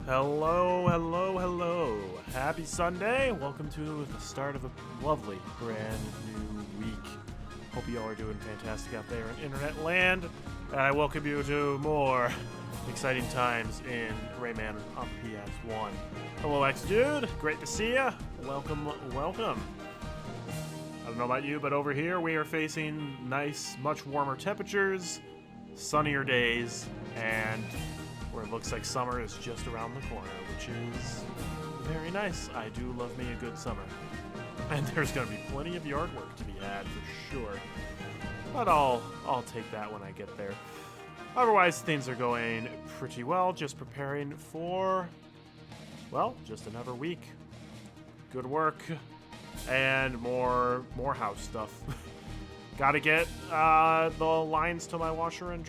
Hello, hello, hello. Happy Sunday. Welcome to the start of a lovely brand new week. Hope you all are doing fantastic out there in internet land. I welcome you to more exciting times in Rayman on PS1. Hello, X-Dude. Great to see ya. Welcome, welcome. I don't know about you, but over here we are facing nice, much warmer temperatures, sunnier days, and where it looks like summer is just around the corner, which is very nice. I do love me a good summer. And there's going to be plenty of yard work to be had for sure. But I'll take that when I get there. Otherwise, things are going pretty well. Just preparing for, well, just another week. Good work. And more house stuff. Gotta get the lines to my washer and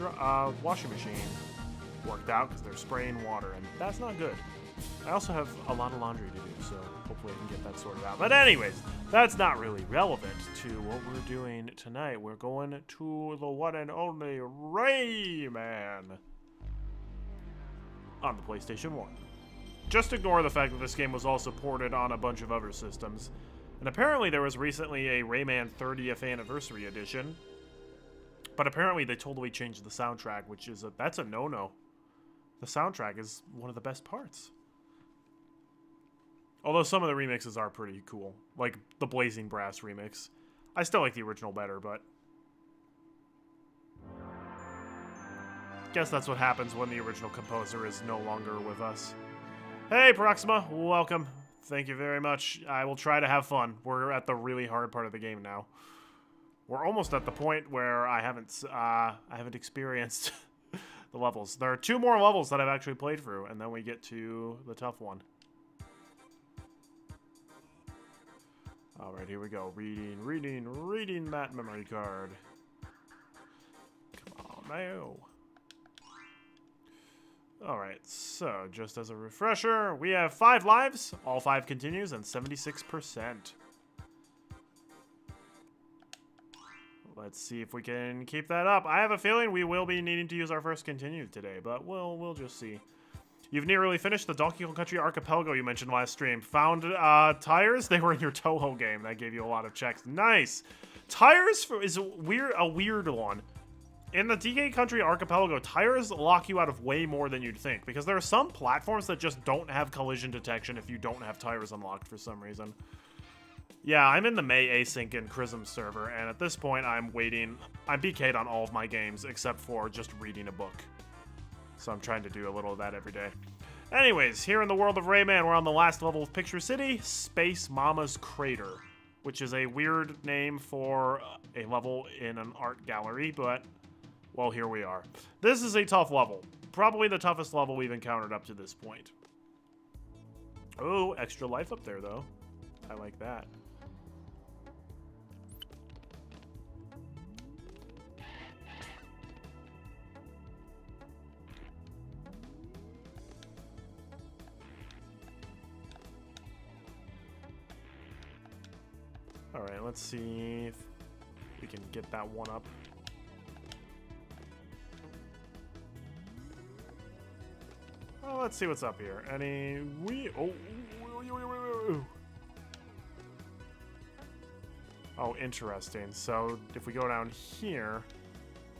washing machine worked out because they're spraying water, and that's not good. I also have a lot of laundry to do, so hopefully I can get that sorted out. But anyways, that's not really relevant to what we're doing tonight. We're going to the one and only Rayman on the PlayStation 1. Just ignore the fact that this game was also ported on a bunch of other systems. And apparently there was recently a Rayman 30th Anniversary Edition. But apparently they totally changed the soundtrack, which is that's a no-no. The soundtrack is one of the best parts. Although some of the remixes are pretty cool. Like the Blazing Brass remix. I still like the original better, but guess that's what happens when the original composer is no longer with us. Hey, Proxima, welcome. Thank you very much. I will try to have fun. We're at the really hard part of the game now. We're almost at the point where I haven't experienced the levels. There are 2 more levels that I've actually played through, and then we get to the tough one. All right, here we go. Reading that memory card. Come on now. All right, so just as a refresher, we have 5 lives, all 5 continues, and 76%. Let's see if we can keep that up. I have a feeling we will be needing to use our first continue today, but we'll just see. You've nearly finished the Donkey Kong Country Archipelago you mentioned last stream. Found tires? They were in your Toho game. That gave you a lot of checks. Nice. Tires is a weird one. In the DK Country Archipelago, tires lock you out of way more than you'd think, because there are some platforms that just don't have collision detection if you don't have tires unlocked for some reason. Yeah, I'm in the May Async and Chrism server, and at this point I'm waiting. I'm BK'd on all of my games except for just reading a book. So I'm trying to do a little of that every day. Anyways, here in the world of Rayman, we're on the last level of Picture City, Space Mama's Crater, which is a weird name for a level in an art gallery, but, well, here we are. This is a tough level. Probably the toughest level we've encountered up to this point. Oh, extra life up there, though. I like that. Alright, let's see if we can get that one up. Well, let's see what's up here. Oh, interesting. So, if we go down here,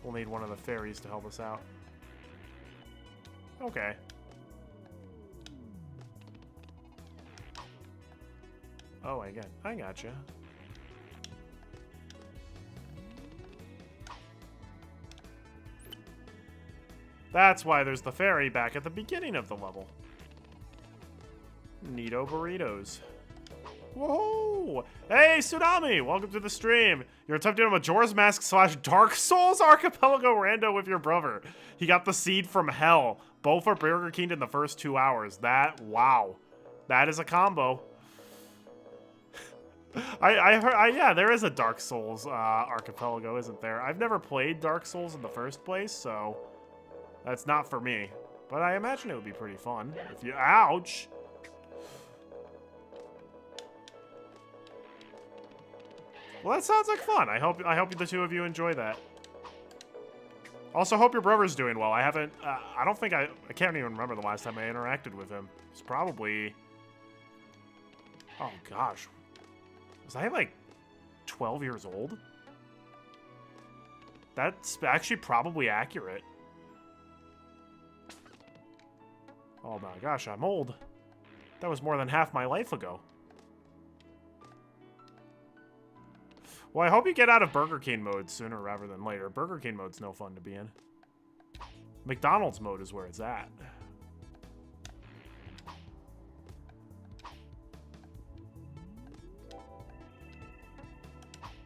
we'll need one of the fairies to help us out. Okay. Oh, I gotcha. That's why there's the fairy back at the beginning of the level. Neato burritos. Whoa! Hey, Tsunami! Welcome to the stream. You're attempting a Majora's Mask / Dark Souls Archipelago rando with your brother. He got the seed from hell. Both are Burger King in the first 2 hours. Wow. That is a combo. Yeah, there is a Dark Souls Archipelago, isn't there? I've never played Dark Souls in the first place, so that's not for me. But I imagine it would be pretty fun if you... Ouch! Well, that sounds like fun. I hope the 2 of you enjoy that. Also, hope your brother's doing well. I haven't... I don't think I can't even remember the last time I interacted with him. It's probably... Oh, gosh. Was I, like, 12 years old? That's actually probably accurate. Oh my gosh, I'm old. That was more than half my life ago. Well, I hope you get out of Burger King mode sooner rather than later. Burger King mode's no fun to be in. McDonald's mode is where it's at.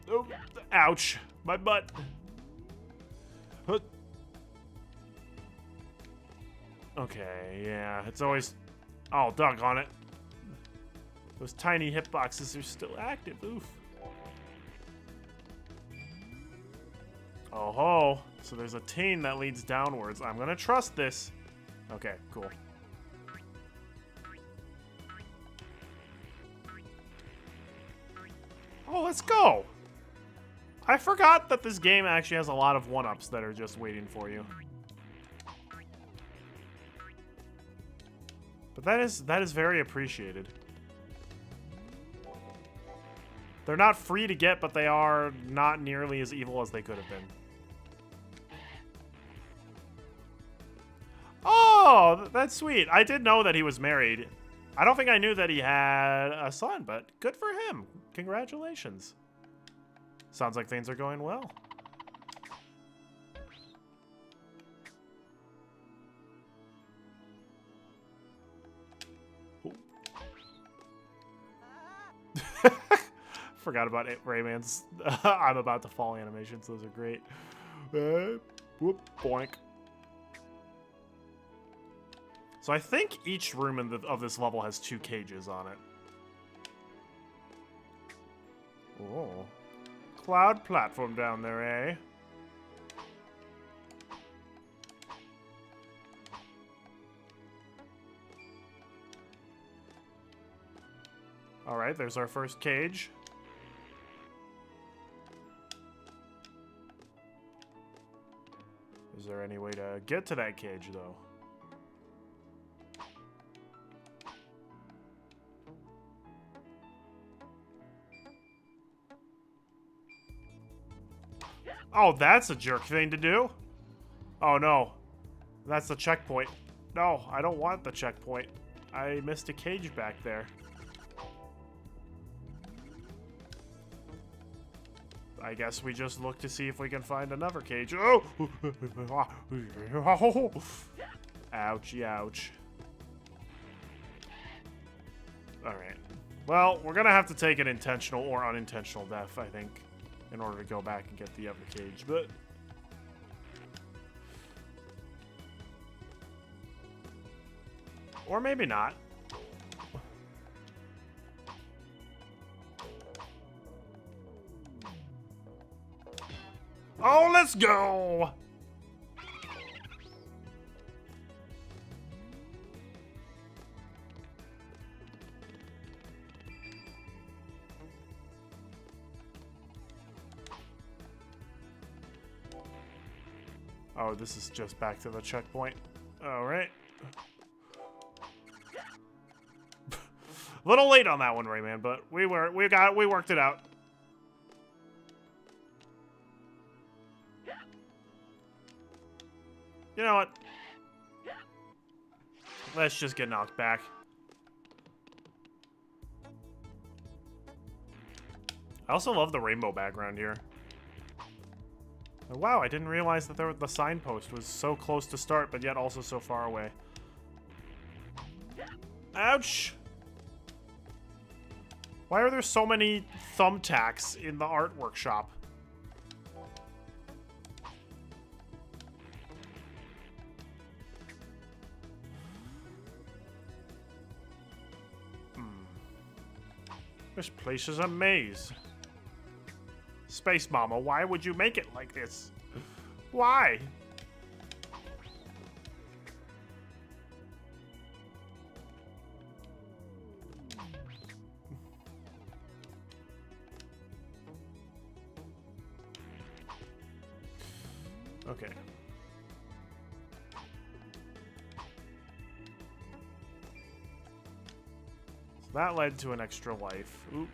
Oh, ouch. My butt. Okay, yeah, it's always... Oh, doggone it. Those tiny hitboxes are still active. Oof. Oh ho. So there's a teen that leads downwards. I'm gonna trust this. Okay, cool. Oh, let's go. I forgot that this game actually has a lot of 1-ups that are just waiting for you. But that is very appreciated. They're not free to get, but they are not nearly as evil as they could have been. Oh, that's sweet. I did know that he was married. I don't think I knew that he had a son, but good for him. Congratulations. Sounds like things are going well. Forgot about it. Rayman's I'm about to fall animations. Those are great. Whoop, boink. So I think each room of this level has 2 cages on it. Oh. Cloud platform down there, eh? Alright, there's our first cage. Is there any way to get to that cage, though? Oh, that's a jerk thing to do? Oh, no. That's the checkpoint. No, I don't want the checkpoint. I missed a cage back there. I guess we just look to see if we can find another cage. Oh! Ouchie, ouch. Alright. Well, we're gonna have to take an intentional or unintentional death, I think, in order to go back and get the other cage, but... Or maybe not. Oh, let's go! Oh, this is just back to the checkpoint. All right. A little late on that one, Rayman, but we worked it out. You know what? Let's just get knocked back. I also love the rainbow background here. Wow, I didn't realize that the signpost was so close to start, but yet also so far away. Ouch! Why are there so many thumbtacks in the art workshop? This place is a maze. Space Mama, why would you make it like this? Why? Okay. So that led to an extra life. Oop.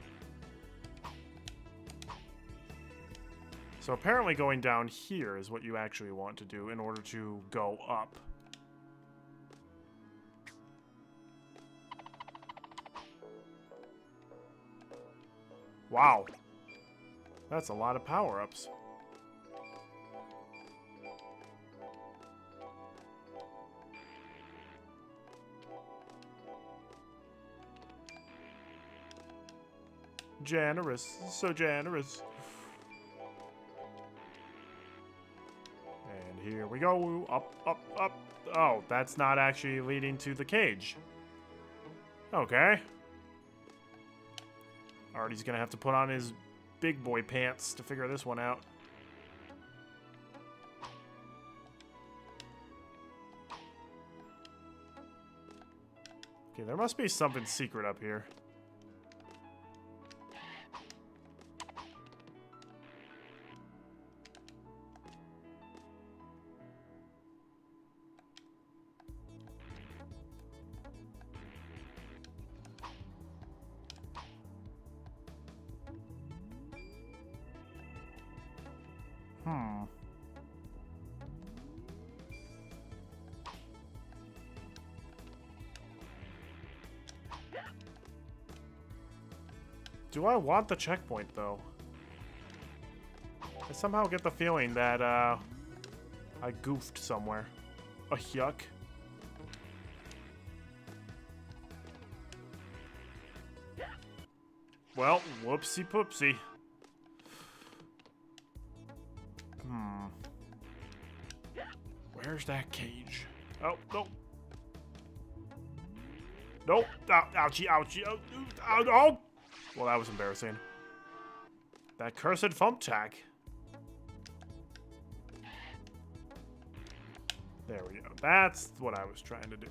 So apparently going down here is what you actually want to do in order to go up. Wow. That's a lot of power-ups. Generous. So generous. And here we go. Up, up, up. Oh, that's not actually leading to the cage. Okay. Artie's gonna have to put on his big boy pants to figure this one out. Okay, there must be something secret up here. Do I want the checkpoint, though? I somehow get the feeling that, I goofed somewhere. Yuck. Well, whoopsie poopsie. Where's that cage? Oh, no. Nope. Ouchie, ouchie. Oh. Well, that was embarrassing. That cursed thumbtack. There we go. That's what I was trying to do.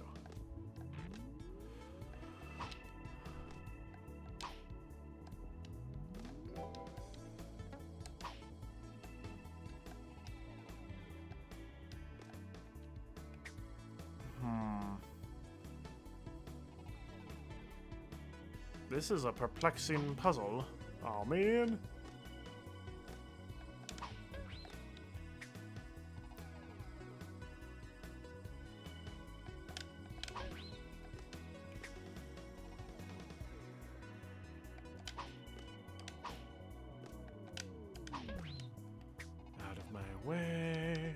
This is a perplexing puzzle. Oh, man. Out of my way.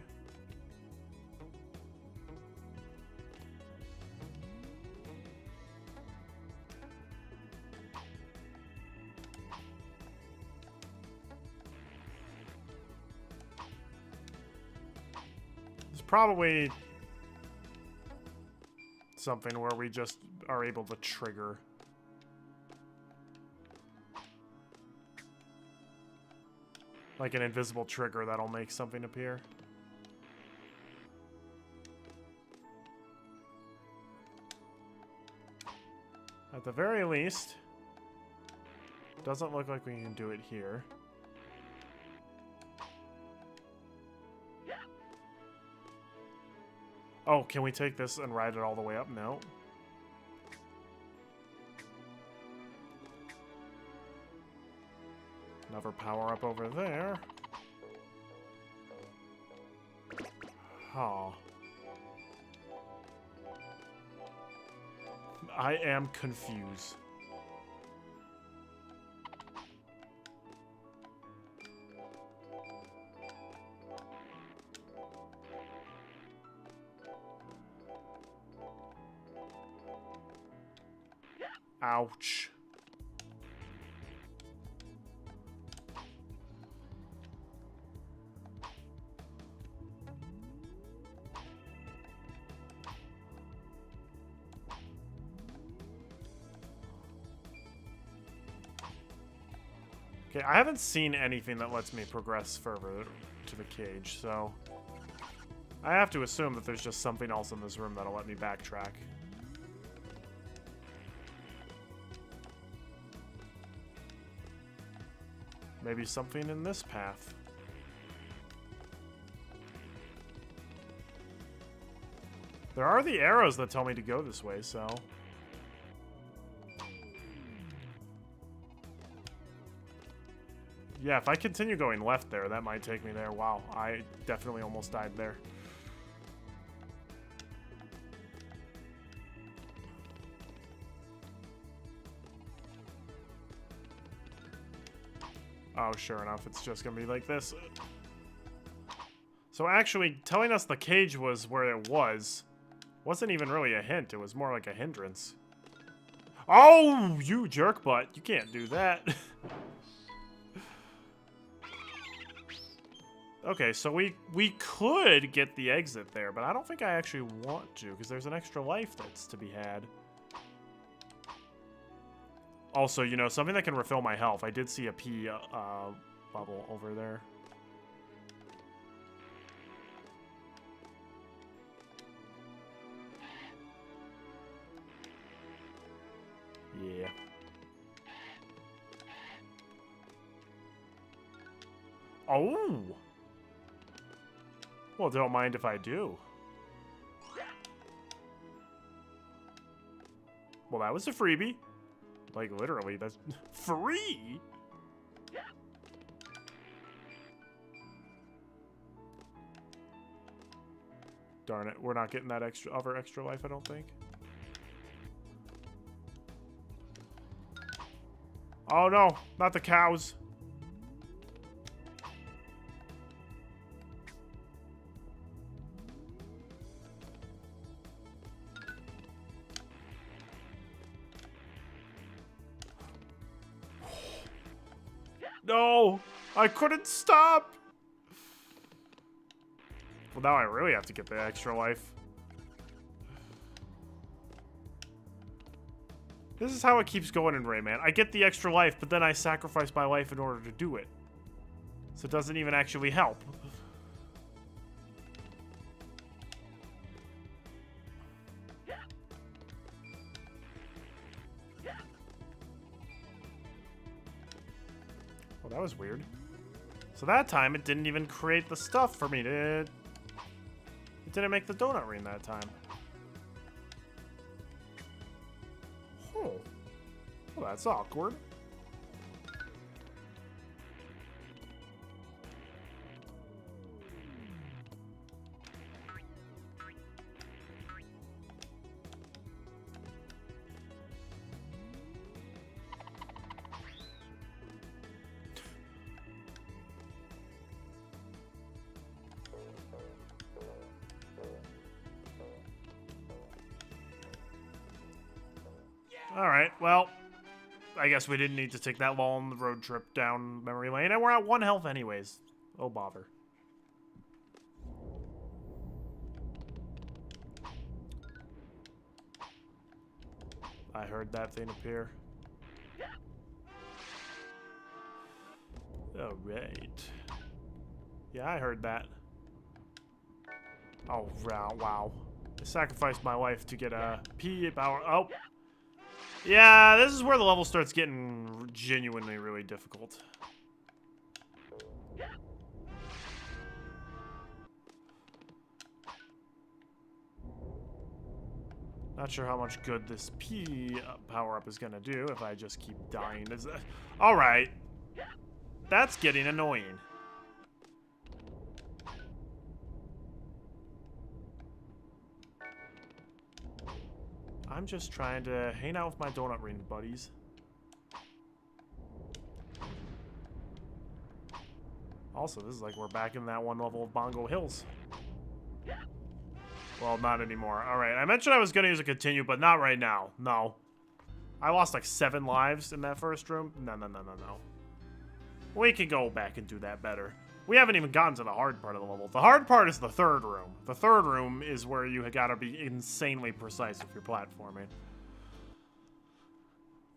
Probably something where we just are able to trigger. Like an invisible trigger that'll make something appear. At the very least, doesn't look like we can do it here. Oh, can we take this and ride it all the way up? No. Another power up over there. Oh. I am confused. Ouch. Okay, I haven't seen anything that lets me progress further to the cage, so I have to assume that there's just something else in this room that'll let me backtrack. Maybe something in this path. There are the arrows that tell me to go this way, so... Yeah, if I continue going left there, that might take me there. Wow, I definitely almost died there. Oh, sure enough, it's just gonna be like this. So actually, telling us the cage was where it wasn't even really a hint. It was more like a hindrance. Oh, you jerk butt. You can't do that. Okay, so we could get the exit there, but I don't think I actually want to, because there's an extra life that's to be had. Also, you know, something that can refill my health. I did see a P bubble over there. Yeah. Oh! Well, don't mind if I do. Well, that was a freebie. Like, literally, that's free! Darn it, we're not getting that extra life, I don't think. Oh no, not the cows. No! I couldn't stop! Well, now I really have to get the extra life. This is how it keeps going in Rayman. I get the extra life, but then I sacrifice my life in order to do it. So it doesn't even actually help. Well, that was weird. So that time, it didn't even create the stuff for me to... It didn't make the donut ring that time. Oh. Well, that's awkward. Alright, well, I guess we didn't need to take that long road trip down memory lane, and we're at 1 health anyways. Oh, bother. I heard that thing appear. Alright. Yeah, I heard that. Oh, wow. I sacrificed my life to get a P power. Oh! Yeah, this is where the level starts getting genuinely really difficult. Not sure how much good this P power-up is gonna do if I just keep dying. Alright. That's getting annoying. I'm just trying to hang out with my donut ring buddies. Also, this is like we're back in that one level of Bongo Hills. Well, not anymore. Alright, I mentioned I was going to use a continue, but not right now. No. I lost like 7 lives in that first room. No. We can go back and do that better. We haven't even gotten to the hard part of the level. The hard part is the third room. The third room is where you gotta be insanely precise with your platforming.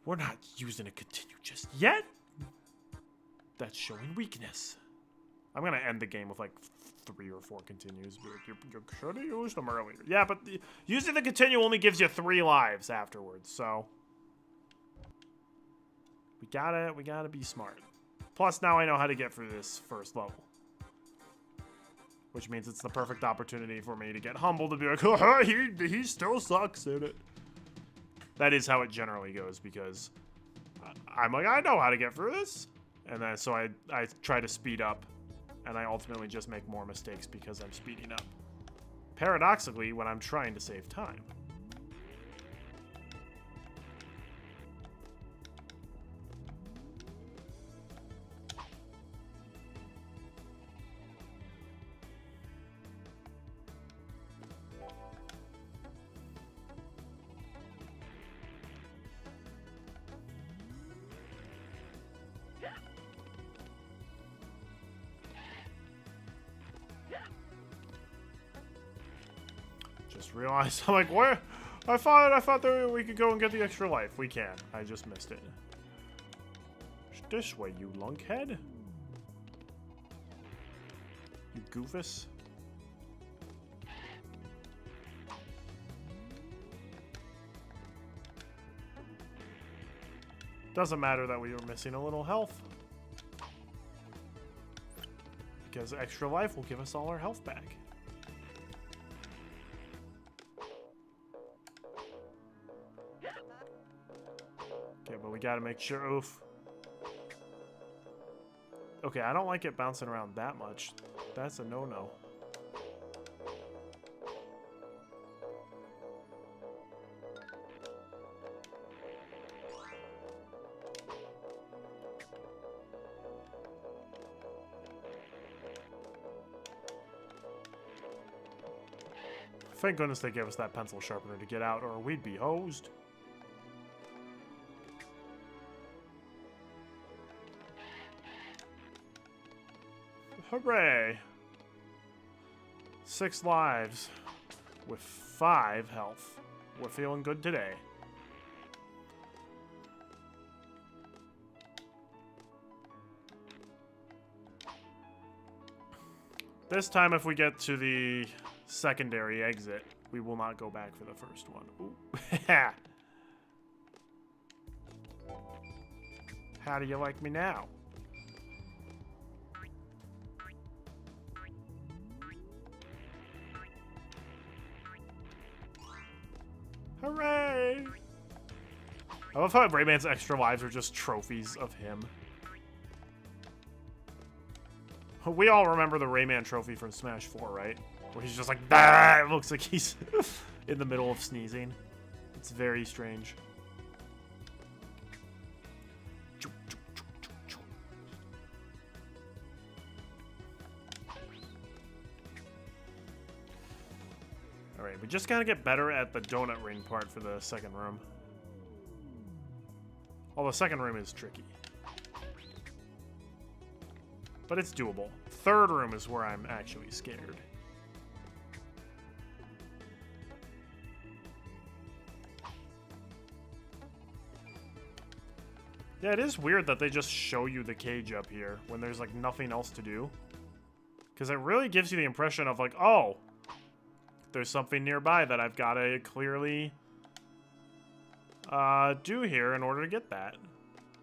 We're not using a continue just yet. That's showing weakness. I'm gonna end the game with like 3 or 4 continues. You should have used them earlier. Yeah, but using the continue only gives you 3 lives afterwards, so we gotta be smart. Plus, now I know how to get through this first level. Which means it's the perfect opportunity for me to get humbled to be like, oh, he still sucks in it. That is how it generally goes, because I'm like, I know how to get through this. And then, so I try to speed up, and I ultimately just make more mistakes because I'm speeding up. Paradoxically, when I'm trying to save time. Just realized, I'm like, where? I thought that we could go and get the extra life. We can. I just missed it. This way, you lunkhead. You goofus. Doesn't matter that we were missing a little health. Because extra life will give us all our health back. Okay, but we gotta make sure. Oof. Okay, I don't like it bouncing around that much. That's a no-no. Thank goodness they gave us that pencil sharpener to get out, or we'd be hosed. Hooray! 6 lives with 5 health. We're feeling good today. This time, if we get to the secondary exit, we will not go back for the first one. Ooh. How do you like me now? Hooray! I love how Rayman's extra lives are just trophies of him. We all remember the Rayman trophy from Smash 4, right? Where he's just like, bah! It looks like he's in the middle of sneezing. It's very strange. Alright, we just gotta get better at the donut ring part for the second room. Well, the second room is tricky. But it's doable. Third room is where I'm actually scared. Yeah, it is weird that they just show you the cage up here when there's like nothing else to do. Because it really gives you the impression of like, oh, there's something nearby that I've got to clearly do here in order to get that.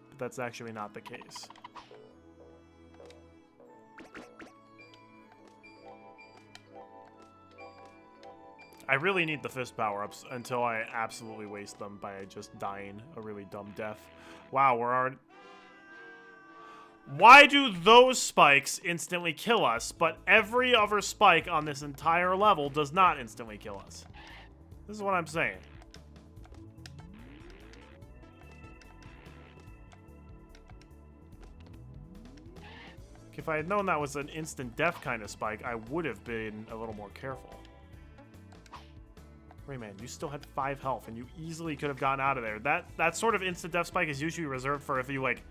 But that's actually not the case. I really need the fist power-ups until I absolutely waste them by just dying a really dumb death. Wow, we're already... Why do those spikes instantly kill us, but every other spike on this entire level does not instantly kill us? This is what I'm saying. If I had known that was an instant death kind of spike, I would have been a little more careful. Rayman, you still had 5 health, and you easily could have gotten out of there. That sort of instant death spike is usually reserved for if you, like,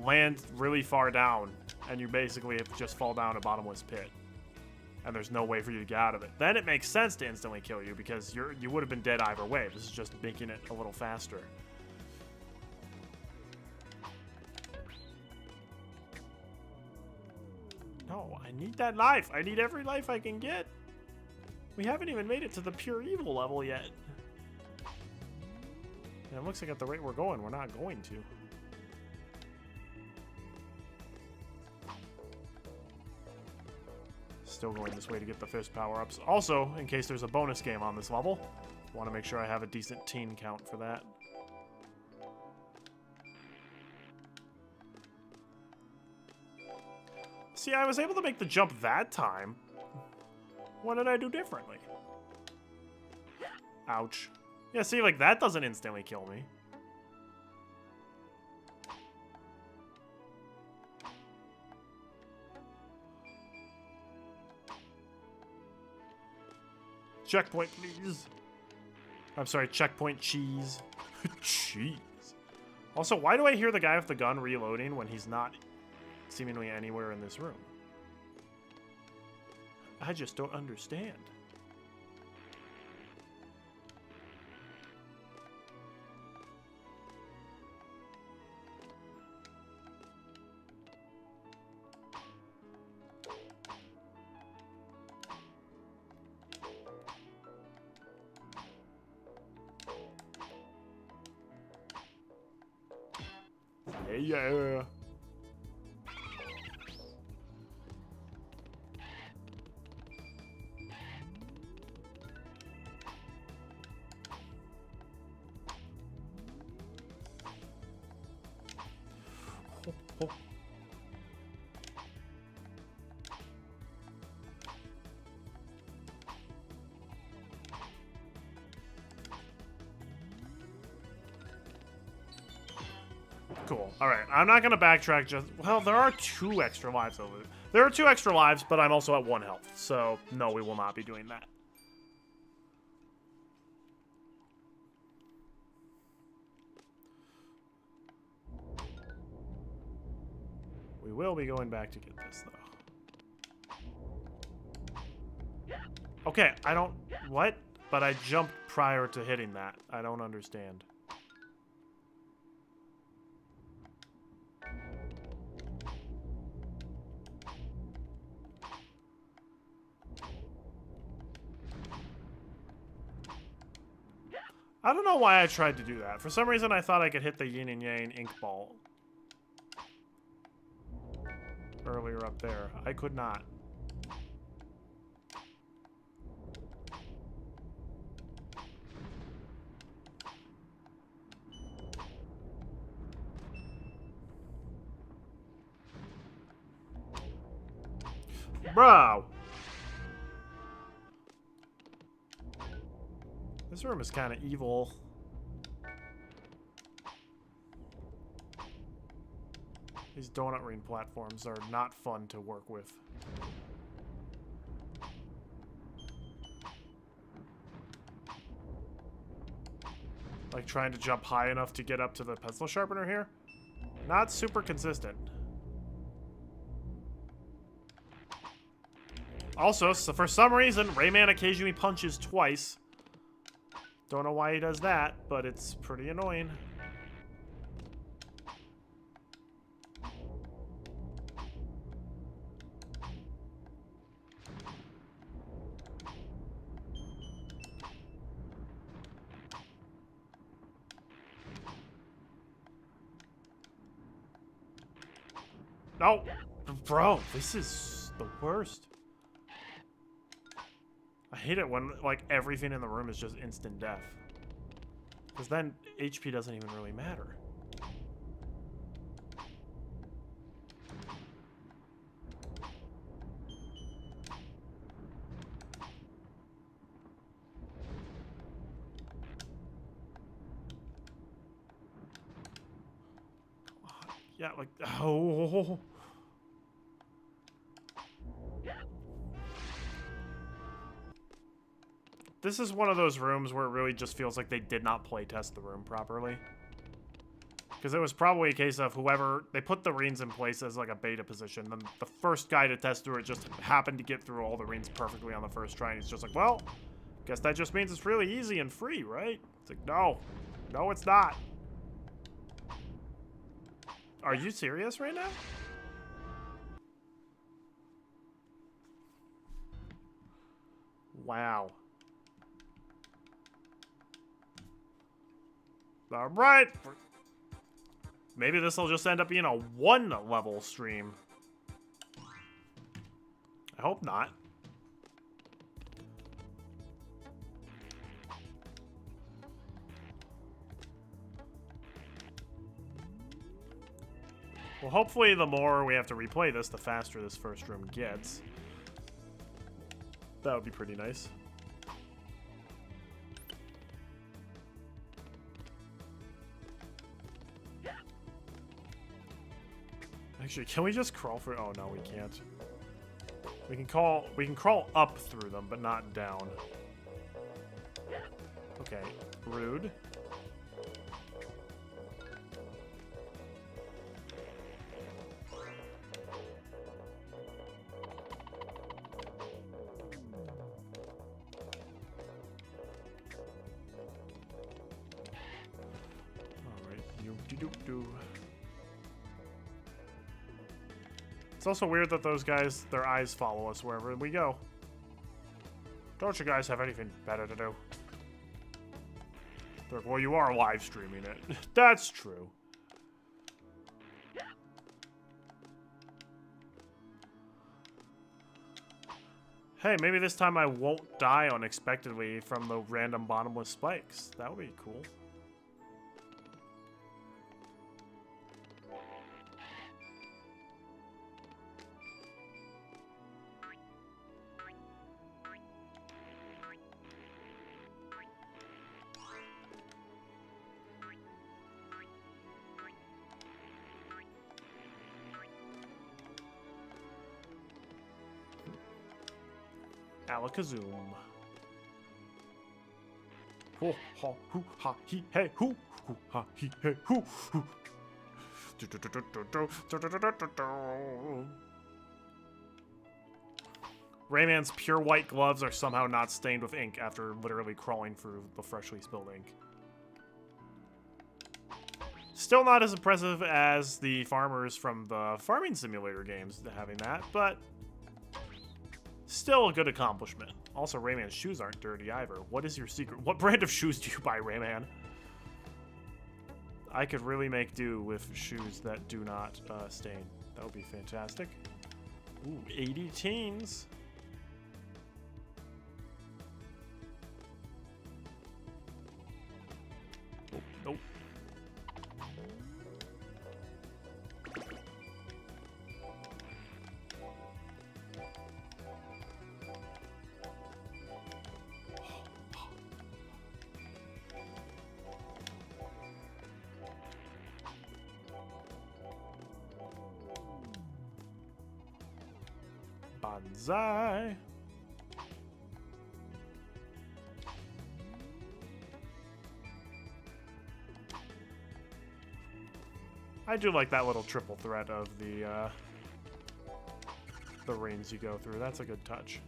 land really far down, and you basically just fall down a bottomless pit. And there's no way for you to get out of it. Then it makes sense to instantly kill you, because you would have been dead either way. This is just making it a little faster. No, I need that life. I need every life I can get. We haven't even made it to the pure evil level yet. And it looks like at the rate we're going, we're not going to. Still going this way to get the fist power-ups. Also, in case there's a bonus game on this level, I want to make sure I have a decent teen count for that. See, I was able to make the jump that time. What did I do differently? Ouch. Yeah, see, like, that doesn't instantly kill me. Checkpoint, please. I'm sorry, checkpoint cheese. Cheese. Also, why do I hear the guy with the gun reloading when he's not seemingly anywhere in this room? I just don't understand. Yeah. Oh. Cool. Alright, I'm not gonna backtrack just... Well, there are 2 extra lives over there. There are 2 extra lives, but I'm also at 1 health. So, no, we will not be doing that. We will be going back to get this, though. Okay, I don't... What? But I jumped prior to hitting that. I don't understand. I don't know why I tried to do that. For some reason, I thought I could hit the yin and yang ink ball earlier up there. I could not. Bro! This room is kind of evil. These donut ring platforms are not fun to work with. Like trying to jump high enough to get up to the pencil sharpener here. Not super consistent. Also, so for some reason, Rayman occasionally punches twice. Don't know why he does that, but it's pretty annoying. No! Bro, this is the worst. I hate it when, like, everything in the room is just instant death. Because then HP doesn't even really matter. Yeah, like, oh. This is one of those rooms where it really just feels like they did not play test the room properly. Because it was probably a case of whoever, they put the rings in place as like a beta position, then the first guy to test through it just happened to get through all the rings perfectly on the first try, and he's just like, well, guess that just means it's really easy and free, right? It's like, no. No, it's not. Are you serious right now? Wow. All right. Maybe this will just end up being a one-level stream. I hope not. Well, hopefully the more we have to replay this, the faster this first room gets. That would be pretty nice. Actually, can we just crawl through? Oh no, we can't. We can crawl up through them, but not down. Okay, rude. It's also weird that those guys, their eyes follow us wherever we go. Don't you guys have anything better to do? They're like, well, you are live streaming it. That's true. Hey, maybe this time I won't die unexpectedly from the random bottomless spikes. That would be cool. Alakazoom. Ho ha hoo ha he hey hoo hoo ha he hey hoo hoo. Rayman's pure white gloves are somehow not stained with ink after literally crawling through the freshly spilled ink. Still not as impressive as the farmers from the farming simulator games having that, but still a good accomplishment. Also, Rayman's shoes aren't dirty either. What is your secret? What brand of shoes do you buy, Rayman? I could really make do with shoes that do not stain. That would be fantastic. Ooh, 80 teens. Oh, nope. Banzai. I do like that little triple threat of the rings you go through. That's a good touch.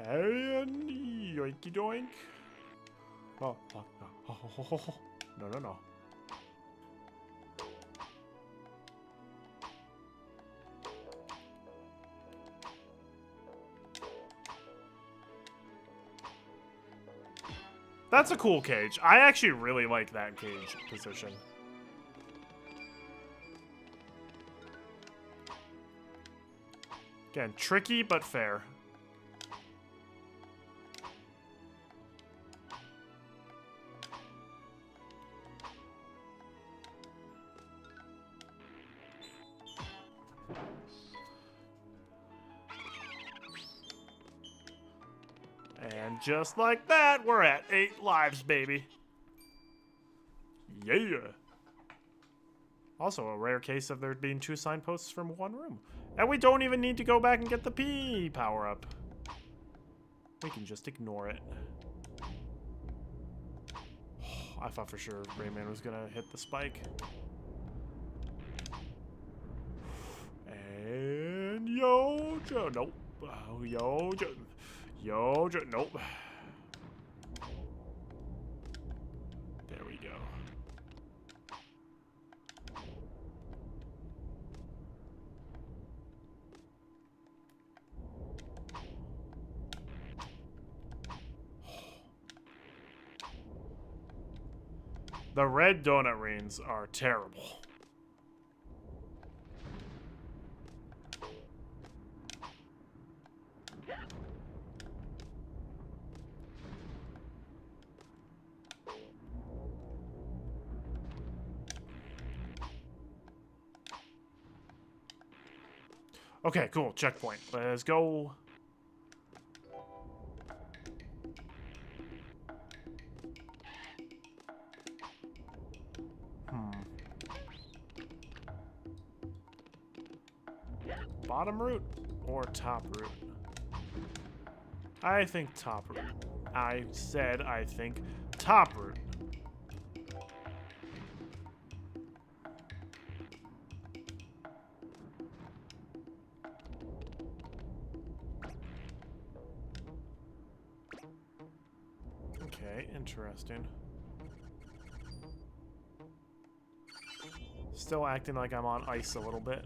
And yoinky doink. Oh, oh, oh, oh, oh, oh. No, no, no. That's a cool cage. I actually really like that cage position. Again, tricky but fair. And just like that, we're at 8 lives, baby. Yeah. Also, a rare case of there being 2 signposts from 1 room. And we don't even need to go back and get the P power-up. We can just ignore it. I thought for sure Rayman was gonna hit the spike. And Yojo, nope. Oh, Yojo. Yojo, nope. There we go. The red donut rings are terrible. Okay, cool. Checkpoint. Let's go. Bottom route or top route? I think top route. I said I think top route. Okay, interesting. Still acting like I'm on ice a little bit.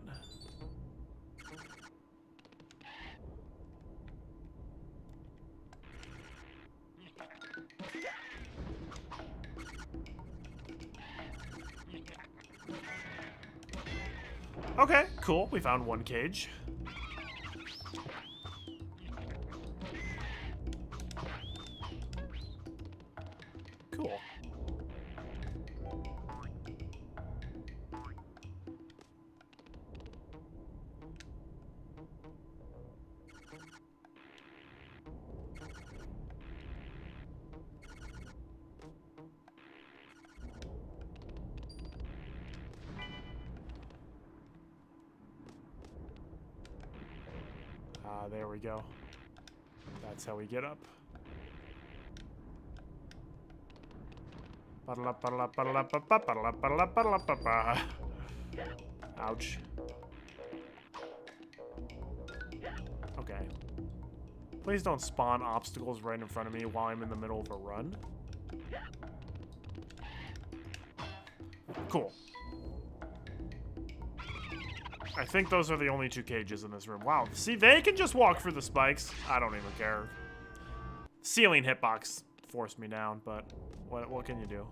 Okay, cool. We found 1 cage. Cool. There we go. That's how we get up. Ouch. Okay. Please don't spawn obstacles right in front of me while I'm in the middle of a run. Cool. I think those are the only 2 cages in this room. Wow. See, they can just walk through the spikes. I don't even care. Ceiling hitbox forced me down, but what can you do?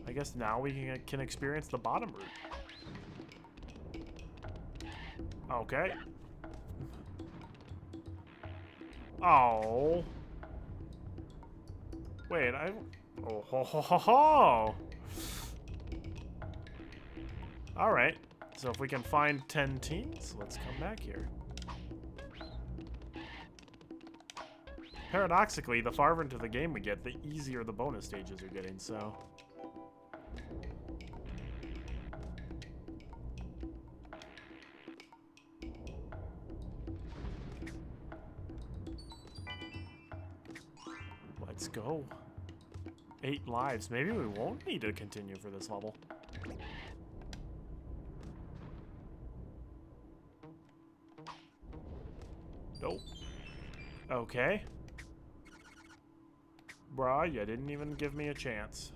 I guess now we can experience the bottom route. Okay. Oh. Wait, oh ho ho ho ho! Alright. So if we can find 10 teams, let's come back here. Paradoxically, the farther into the game we get, the easier the bonus stages are getting, so... Let's go. 8 lives. Maybe we won't need to continue for this level. Nope. Okay. Bruh, you didn't even give me a chance.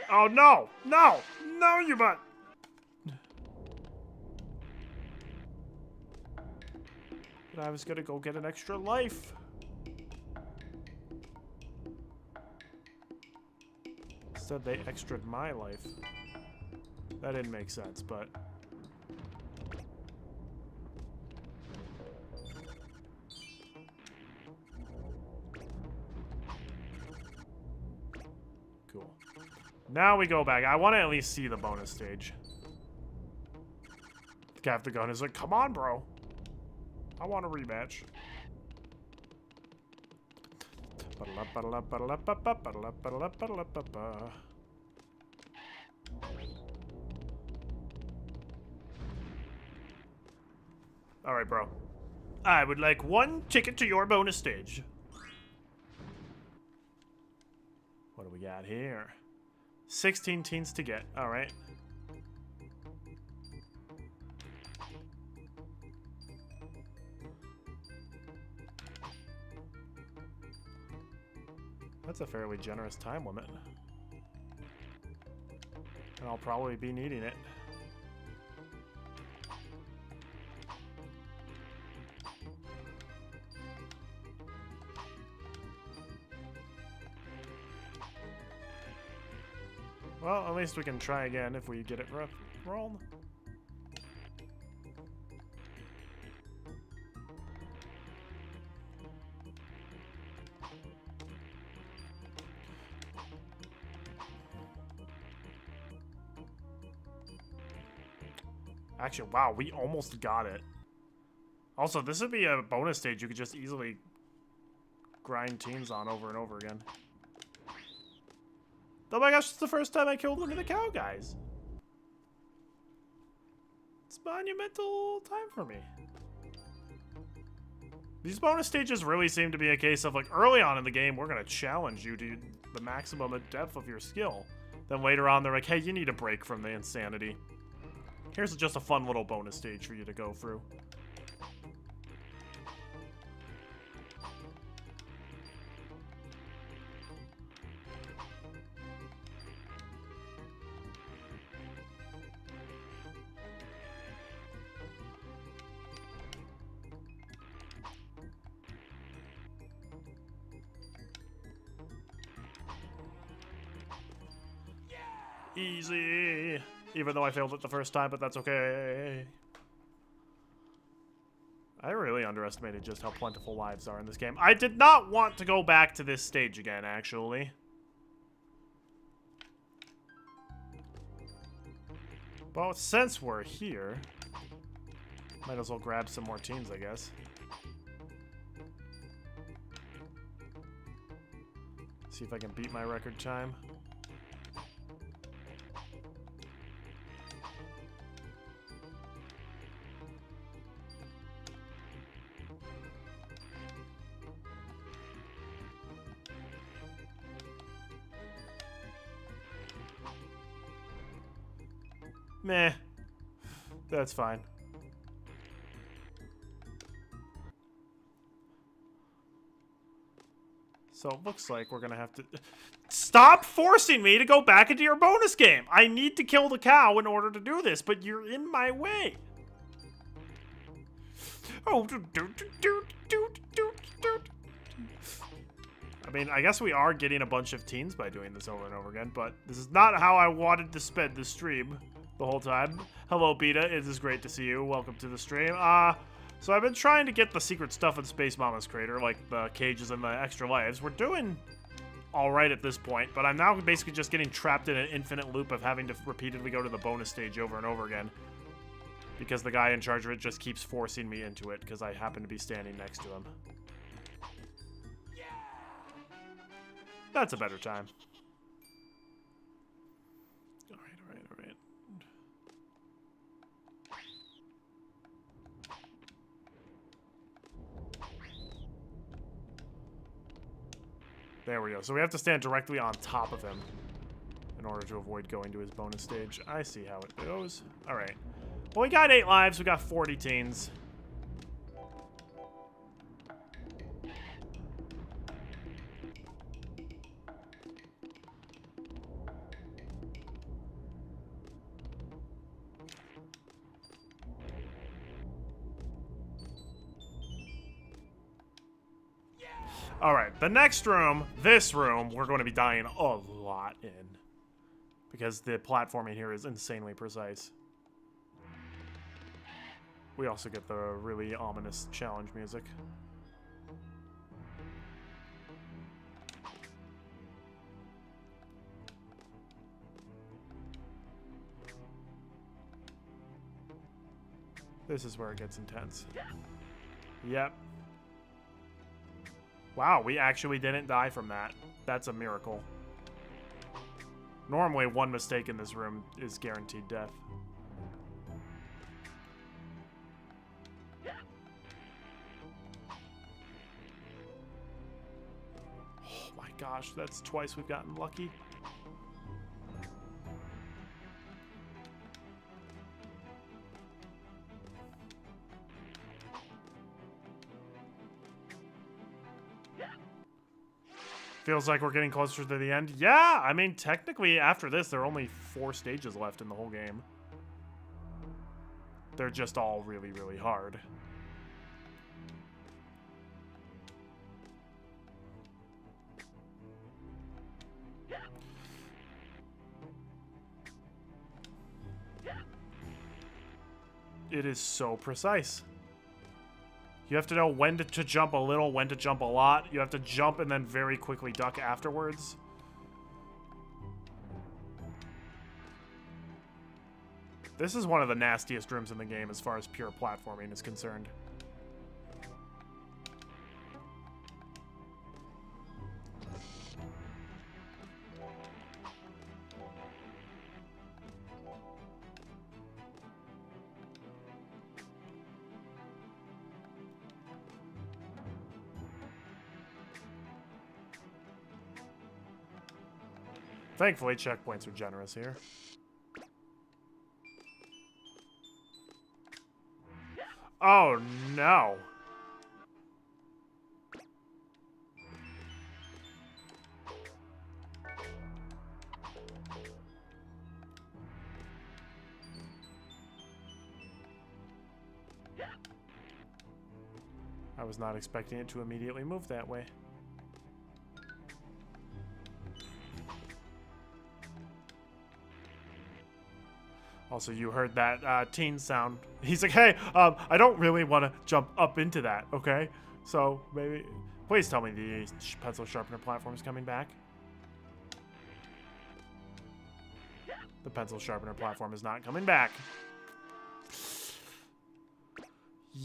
Oh no! No! No, you butt! But I was gonna go get an extra life. Instead, they extra'd my life. That didn't make sense, but... Cool. Now we go back. I want to at least see the bonus stage. The guy with the gun is like, come on, bro. I want a rematch. Alright, bro. I would like 1 ticket to your bonus stage. What do we got here? 16 teens to get. Alright. That's a fairly generous time limit. And I'll probably be needing it. Well, at least we can try again if we get it rolled. Actually, wow, we almost got it. Also, this would be a bonus stage you could just easily grind teams on over and over again. Oh my gosh, it's the first time I killed one of the cow guys. It's monumental time for me. These bonus stages really seem to be a case of, like, early on in the game, we're going to challenge you to the maximum depth of your skill. Then later on, they're like, hey, you need a break from the insanity. Here's just a fun little bonus stage for you to go through. Easy. Even though I failed it the first time, but that's okay. I really underestimated just how plentiful lives are in this game. I did not want to go back to this stage again, actually. But since we're here, might as well grab some more teams, I guess. See if I can beat my record time. Meh. That's fine. So it looks like we're gonna have to... Stop forcing me to go back into your bonus game! I need to kill the cow in order to do this, but you're in my way! Oh, I mean, I guess we are getting a bunch of teens by doing this over and over again, but this is not how I wanted to spend the stream the whole time. Hello, Beta. It is great to see you. Welcome to the stream. So I've been trying to get the secret stuff in Space Mama's crater, like the cages and the extra lives. We're doing all right at this point, but I'm now basically just getting trapped in an infinite loop of having to repeatedly go to the bonus stage over and over again. Because the guy in charge of it just keeps forcing me into it, because I happen to be standing next to him. That's a better time. Alright. There we go. So we have to stand directly on top of him in order to avoid going to his bonus stage. I see how it goes. Alright. Well, we got 8 lives. We got 40 teens. Alright, the next room, this room, we're going to be dying a lot in. Because the platforming here is insanely precise. We also get the really ominous challenge music. This is where it gets intense. Yep. Wow, we actually didn't die from that. That's a miracle. Normally, one mistake in this room is guaranteed death. Oh my gosh, that's twice we've gotten lucky. Feels like we're getting closer to the end. Yeah, I mean, technically, after this, there are only 4 stages left in the whole game. They're just all really, really hard. It is so precise. You have to know when to jump a little, when to jump a lot. You have to jump and then very quickly duck afterwards. This is one of the nastiest rooms in the game as far as pure platforming is concerned. Thankfully, checkpoints are generous here. Oh, no. I was not expecting it to immediately move that way. Also, you heard that teen sound. He's like, hey, I don't really want to jump up into that, okay? So, maybe... Please tell me the pencil sharpener platform is coming back. The pencil sharpener platform is not coming back.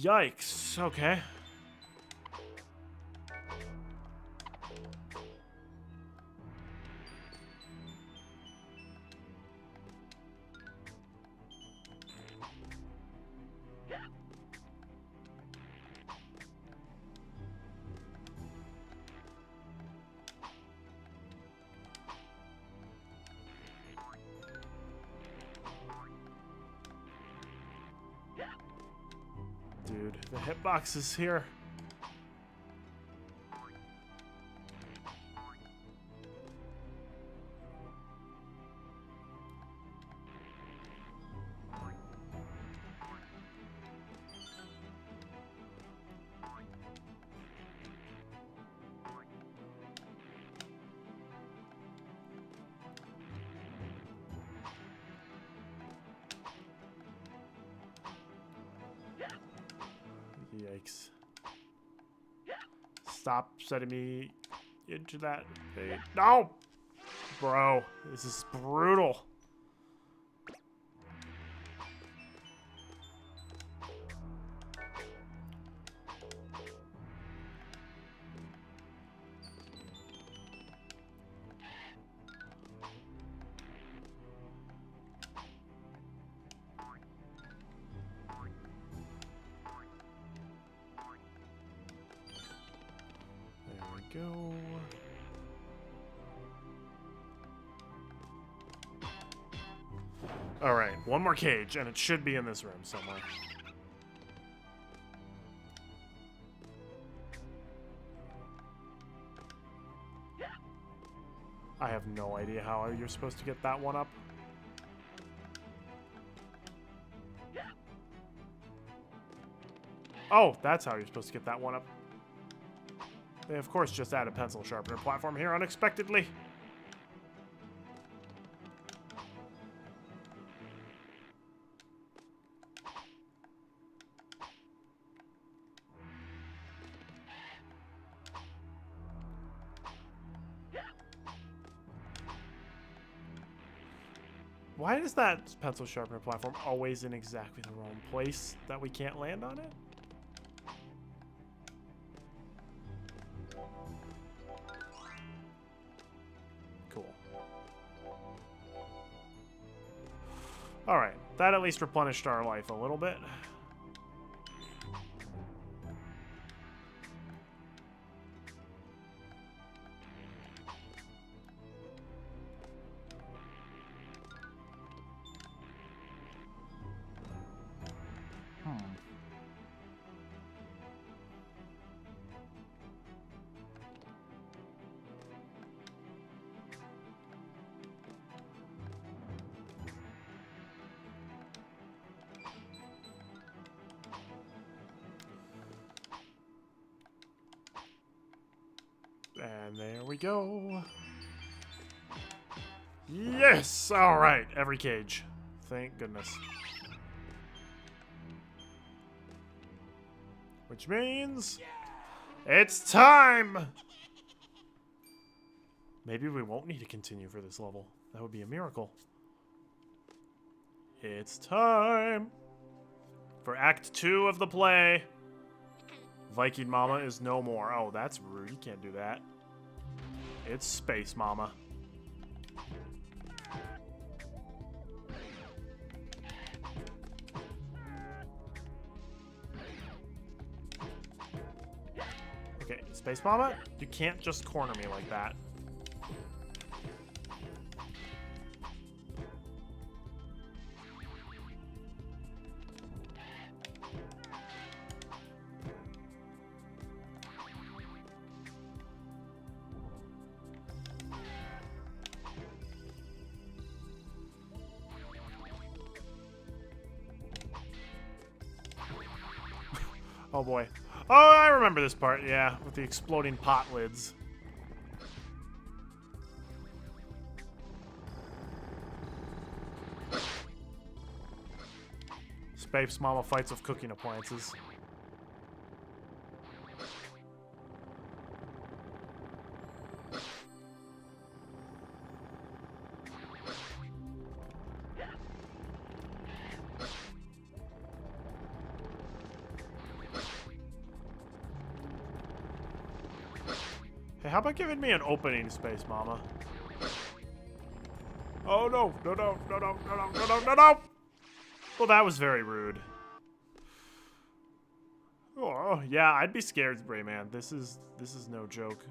Yikes. Okay. dude. The hitbox is here. Yikes. Stop setting me into that thing. No! Bro, this is brutal. Go. All right, one more cage, and it should be in this room somewhere. I have no idea how you're supposed to get that one up. Oh, that's how you're supposed to get that one up. They, of course, just added a pencil sharpener platform here unexpectedly. Why is that pencil sharpener platform always in exactly the wrong place that we can't land on it? Alright, that at least replenished our life a little bit. And there we go. Yes! Alright, every cage. Thank goodness. Which means... it's time! Maybe we won't need to continue for this level. That would be a miracle. It's time for Act 2 of the play. Viking Mama is no more. Oh, that's rude. You can't do that. It's Space Mama. Okay, Space Mama, you can't just corner me like that. Oh boy. Oh, I remember this part, yeah, with the exploding pot lids. Space Mama fights with cooking appliances. Hey, how about giving me an opening, Space Mama? Oh no, no, no, no, no, no, no, no, no, no, no! Well, that was very rude. Oh, yeah, I'd be scared, Rayman. This is no joke.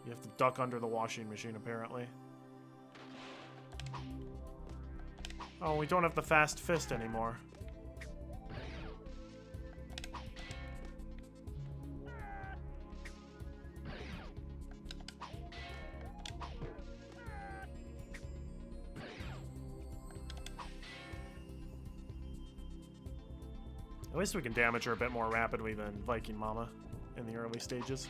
You have to duck under the washing machine, apparently. Oh, we don't have the fast fist anymore. At least we can damage her a bit more rapidly than Viking Mama in the early stages.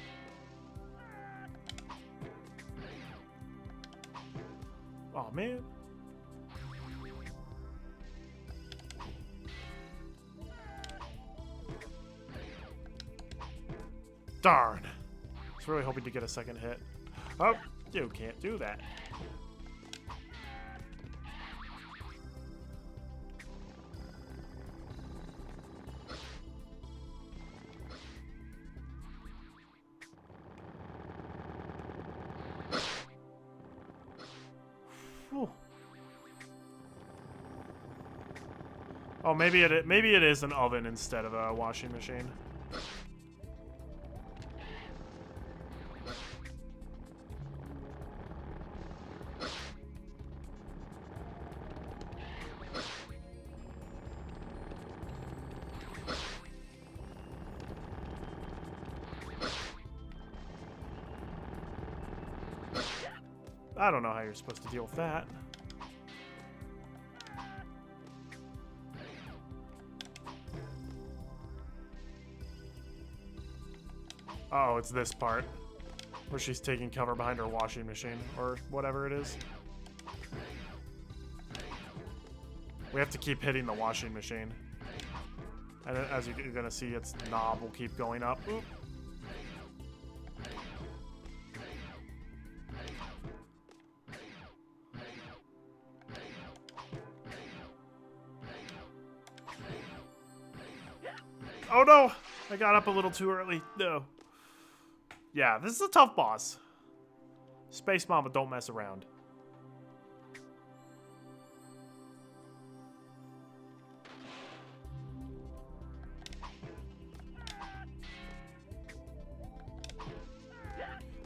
Oh man. Darn. I was really hoping to get a second hit. Oh, you can't do that. Whew. Oh, maybe it is an oven instead of a washing machine. I don't know how you're supposed to deal with that. Oh, it's this part where she's taking cover behind her washing machine or whatever it is. We have to keep hitting the washing machine. And as you're gonna see, its knob will keep going up. Oop. Oh no! I got up a little too early. No. Yeah, this is a tough boss. Space Mama, don't mess around.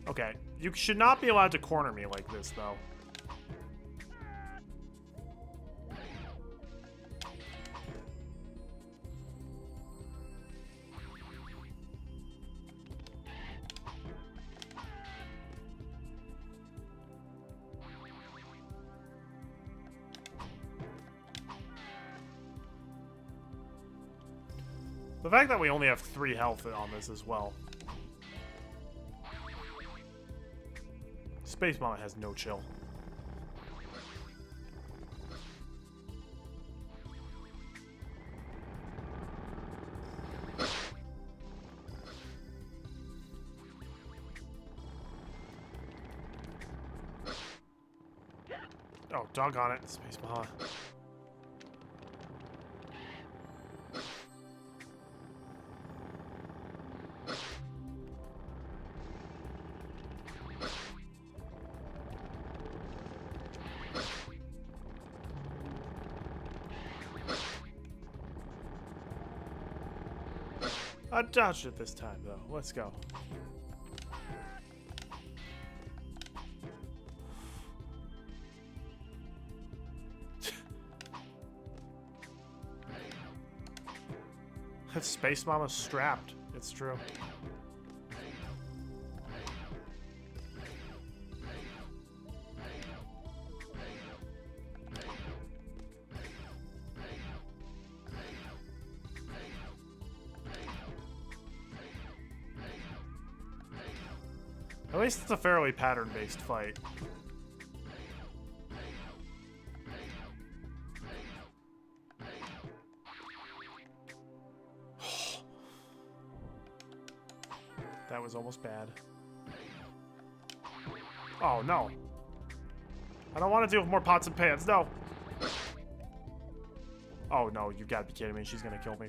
Okay, you should not be allowed to corner me like this, though. The fact that we only have 3 health on this as well. Space Mama has no chill. Oh, doggone it, Space Mama. I dodged it this time, though. Let's go. That Space Mama's strapped. It's true. At least it's a fairly pattern-based fight. That was almost bad. Oh, no. I don't want to deal with more pots and pans. No. Oh, no. You gotta be kidding me. She's gonna kill me.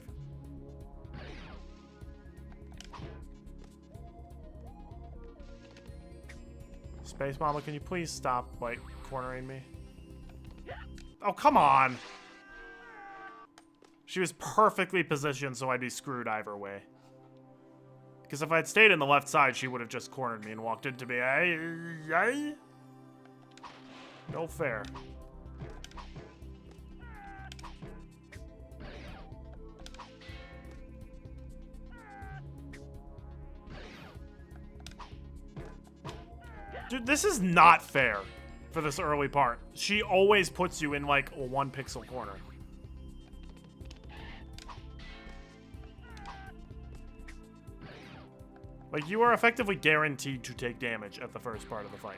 Space Mama, can you please stop, like, cornering me? Oh, come on! She was perfectly positioned so I'd be screwed either way. Because if I'd stayed in the left side, she would have just cornered me and walked into me. No fair. Dude, this is not fair for this early part. She always puts you in, like, a 1 pixel corner. Like, you are effectively guaranteed to take damage at the first part of the fight.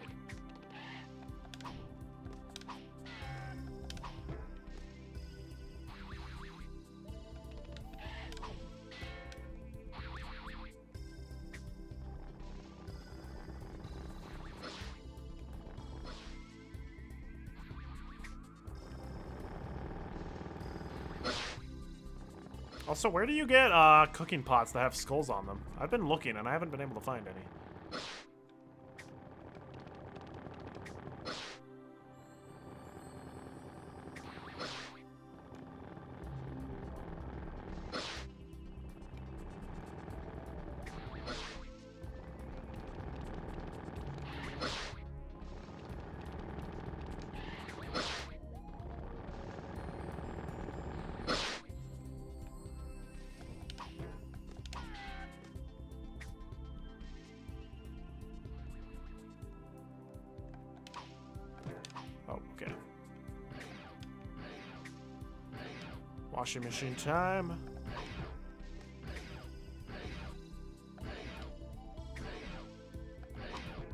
Also, where do you get cooking pots that have skulls on them? I've been looking and I haven't been able to find any. Oh, okay. Washing machine time.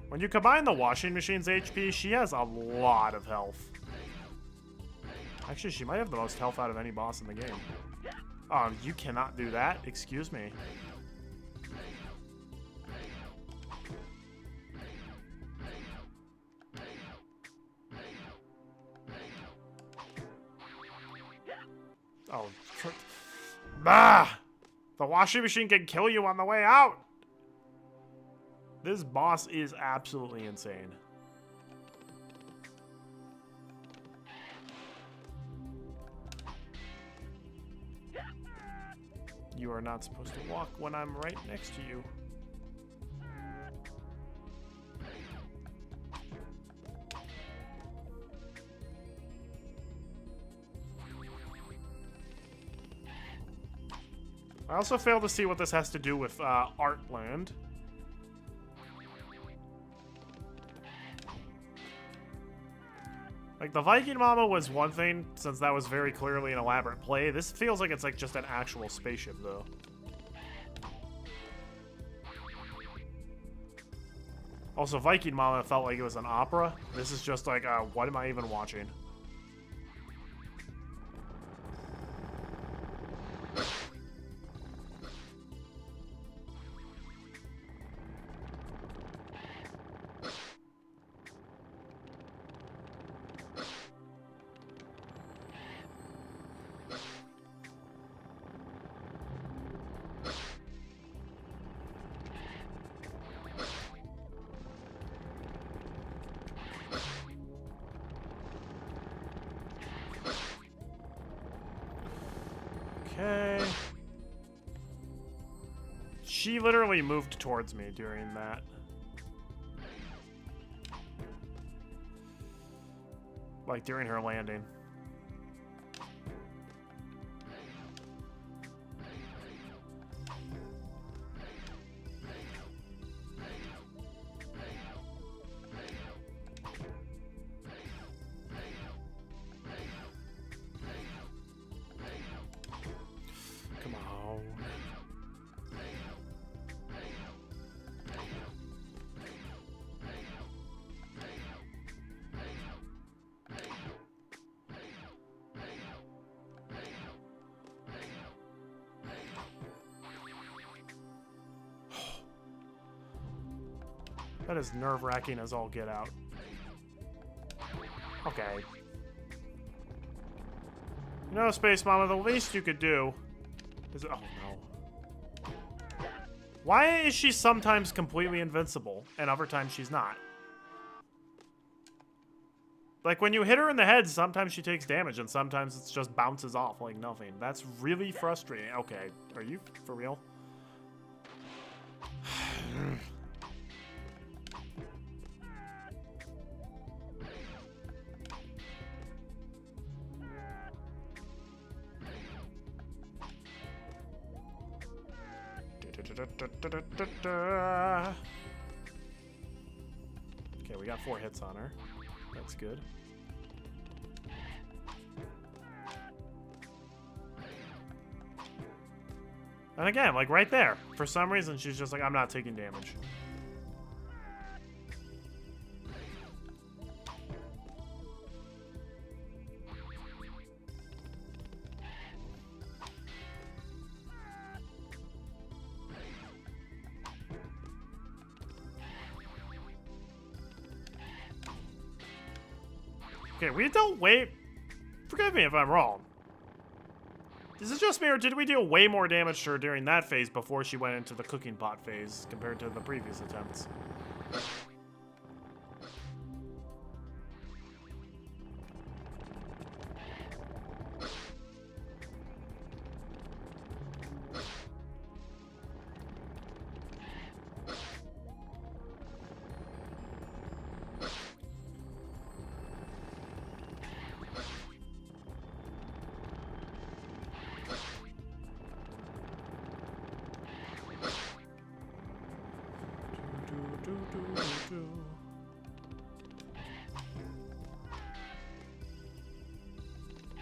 When you combine the washing machine's HP, she has a lot of health. Actually, she might have the most health out of any boss in the game. Oh, you cannot do that? Excuse me. Oh, bah! The washing machine can kill you on the way out! This boss is absolutely insane. You are not supposed to walk when I'm right next to you. I also failed to see what this has to do with Artland. Like, the Viking Mama was one thing, since that was very clearly an elaborate play. This feels like it's like just an actual spaceship, though. Also, Viking Mama felt like it was an opera. This is just like, what am I even watching? Okay. She literally moved towards me during that. Like, during her landing. Come on. That is nerve-wracking as all get out. Okay. You know, Space Mama, the least you could do is... Oh, no. Why is she sometimes completely invincible, and other times she's not? Like, when you hit her in the head, sometimes she takes damage, and sometimes it just bounces off like nothing. That's really frustrating. Okay, are you for real? Okay, we got 4 hits on her. That's good. And again, like right there. For some reason, she's just like, I'm not taking damage. Okay, we don't wait. Forgive me if I'm wrong. Is it just me, or did we deal way more damage to her during that phase before she went into the cooking pot phase compared to the previous attempts?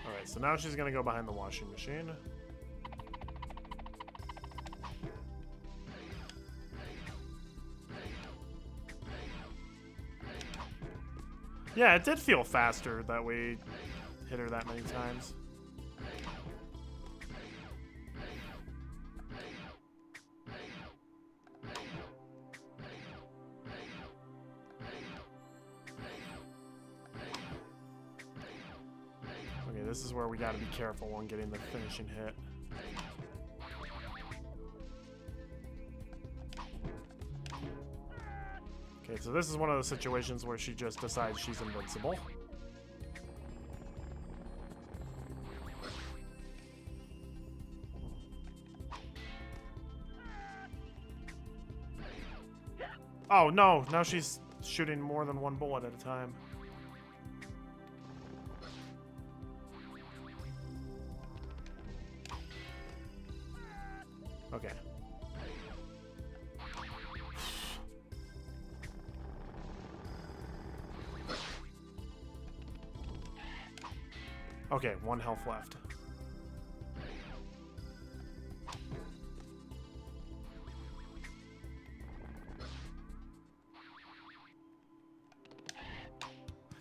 Alright, so now she's gonna go behind the washing machine. Yeah, it did feel faster that we hit her that many times. Okay, this is where we gotta be careful on getting the finishing hit. Okay, so this is one of those situations where she just decides she's invincible. Oh no, now she's shooting more than one bullet at a time. Okay. Okay, 1 health left.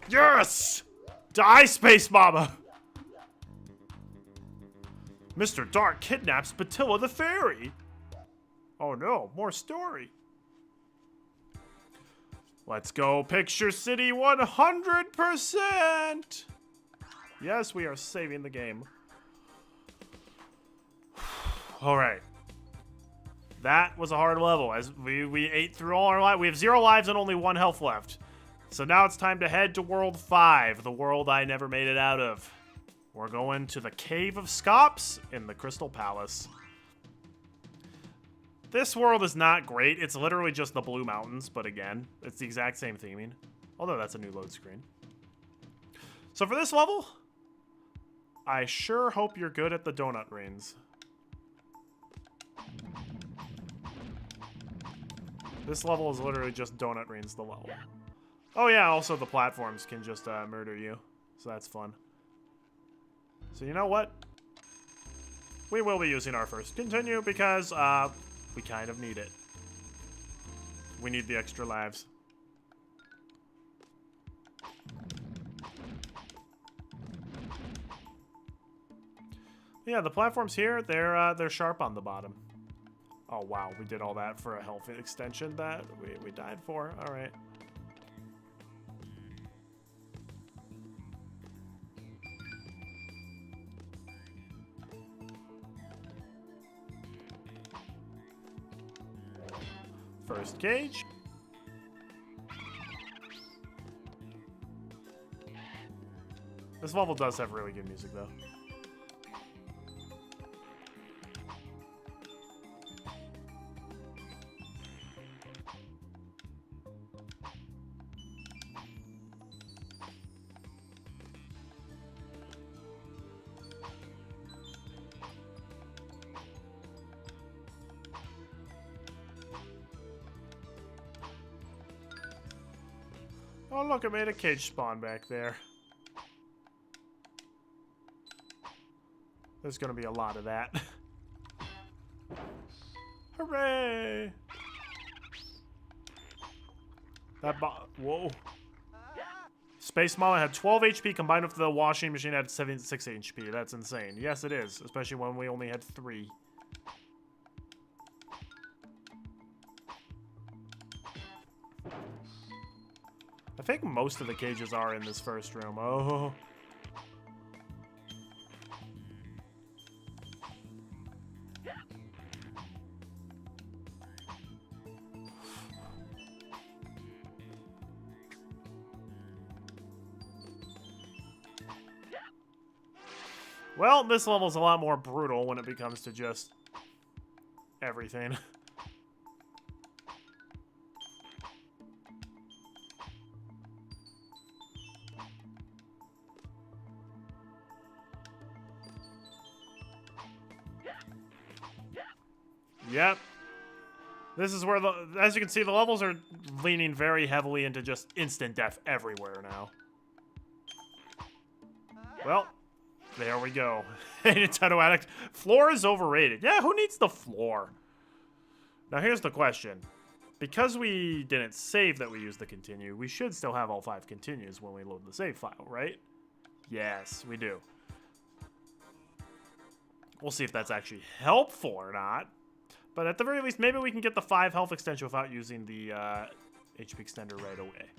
Yes! Die, Space Mama! Mr. Dark kidnaps Batilla the Fairy! Oh no, more story. Let's go Picture City 100%! Yes, we are saving the game. Alright. That was a hard level. As we ate through all our lives. We have 0 lives and only 1 health left. So now it's time to head to World 5, the world I never made it out of. We're going to the Cave of Scops in the Crystal Palace. This world is not great. It's literally just the Blue Mountains, but again, it's the exact same theming. Although that's a new load screen. So for this level, I sure hope you're good at the donut rings. This level is literally just donut rings the level. Oh yeah, also the platforms can just murder you, so that's fun. So you know what? We will be using our first continue because we kind of need it. We need the extra lives. Yeah, the platforms here, they're sharp on the bottom. Oh wow, we did all that for a health extension that we died for. All right. First cage. This level does have really good music, though. Oh, look, I made a cage spawn back there. There's gonna be a lot of that. Hooray! Whoa. Space Mama had 12 HP combined with the washing machine had 76 HP. That's insane. Yes, it is. Especially when we only had 3. I think most of the cages are in this first room. Oh. Well, this level's a lot more brutal when it becomes to just everything. Yep. This is where, as you can see, the levels are leaning very heavily into just instant death everywhere now. Well, there we go. Nintendo Addict. Floor is overrated. Yeah, who needs the floor? Now here's the question. Because we didn't save that we used the continue, we should still have all 5 continues when we load the save file, right? Yes, we do. We'll see if that's actually helpful or not. But at the very least, maybe we can get the 5 health extension without using the HP extender right away.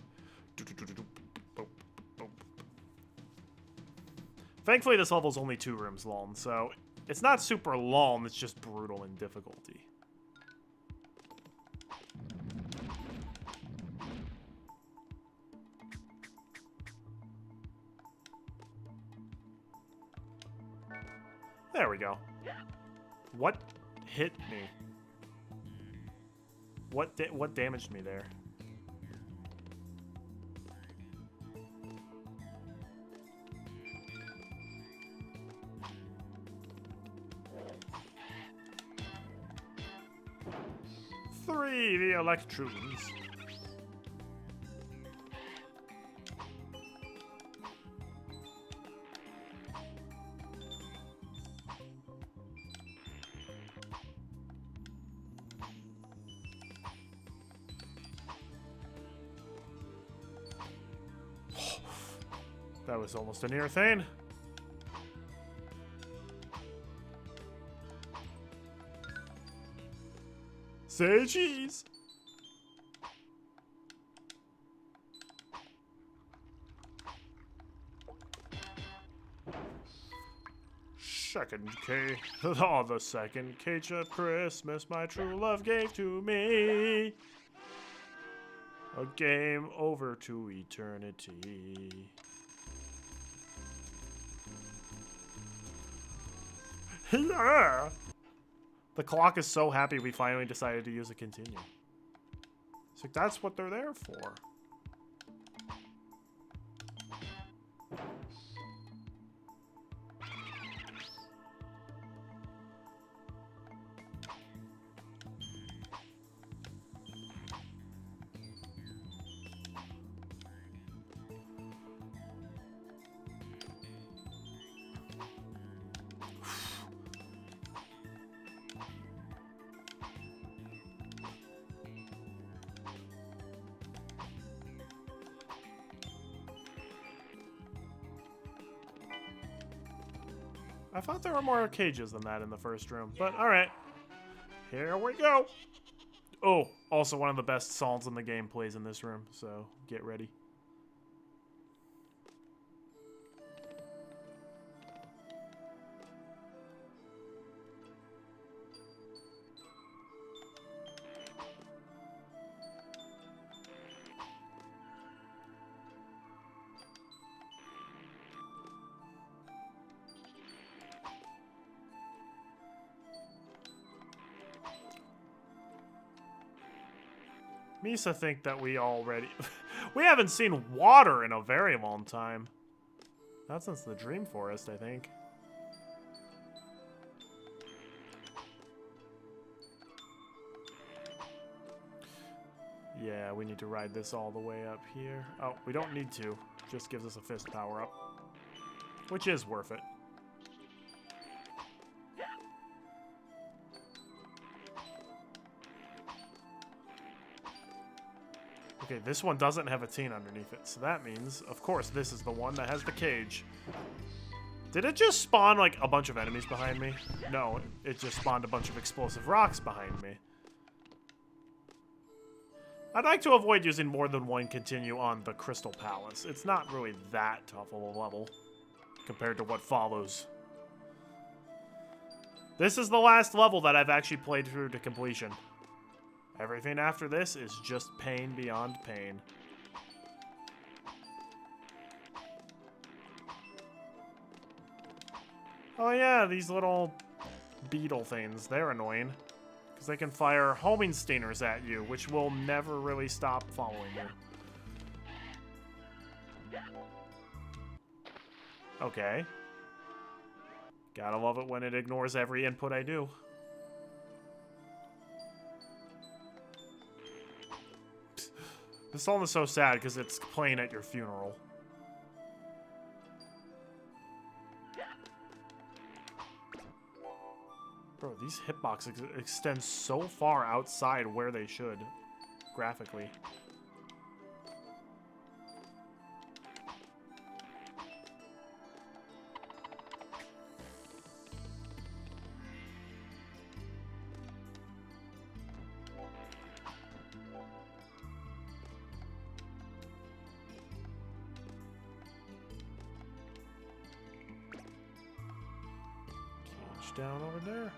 Thankfully, this level's only 2 rooms long, so it's not super long, it's just brutal in difficulty. There we go. What hit me? What damaged me there? The electrons. That was almost a near thing. Say cheese. Second cage, oh, the second cage of Christmas my true love gave to me. A game over to eternity. Yeah. The clock is so happy we finally decided to use a continue. It's like, that's what they're there for. I thought there were more cages than that in the first room, but alright. Here we go! Oh, also one of the best songs in the game plays in this room, so get ready. Misa think that we already... we haven't seen water in a very long time. Not since the Dream Forest, I think. Yeah, we need to ride this all the way up here. Oh, we don't need to. Just gives us a fist power up. Which is worth it. Okay, this one doesn't have a teen underneath it, so that means, of course, this is the one that has the cage. Did it just spawn, like, a bunch of enemies behind me? No, it just spawned a bunch of explosive rocks behind me. I'd like to avoid using more than one continue on the Crystal Palace. It's not really that tough of a level compared to what follows. This is the last level that I've actually played through to completion. Everything after this is just pain beyond pain. Oh yeah, these little beetle things, they're annoying. Because they can fire homing stingers at you, which will never really stop following you. Okay. Gotta love it when it ignores every input I do. This song is so sad because it's playing at your funeral. Bro, these hitboxes extend so far outside where they should, graphically. Cage down over there.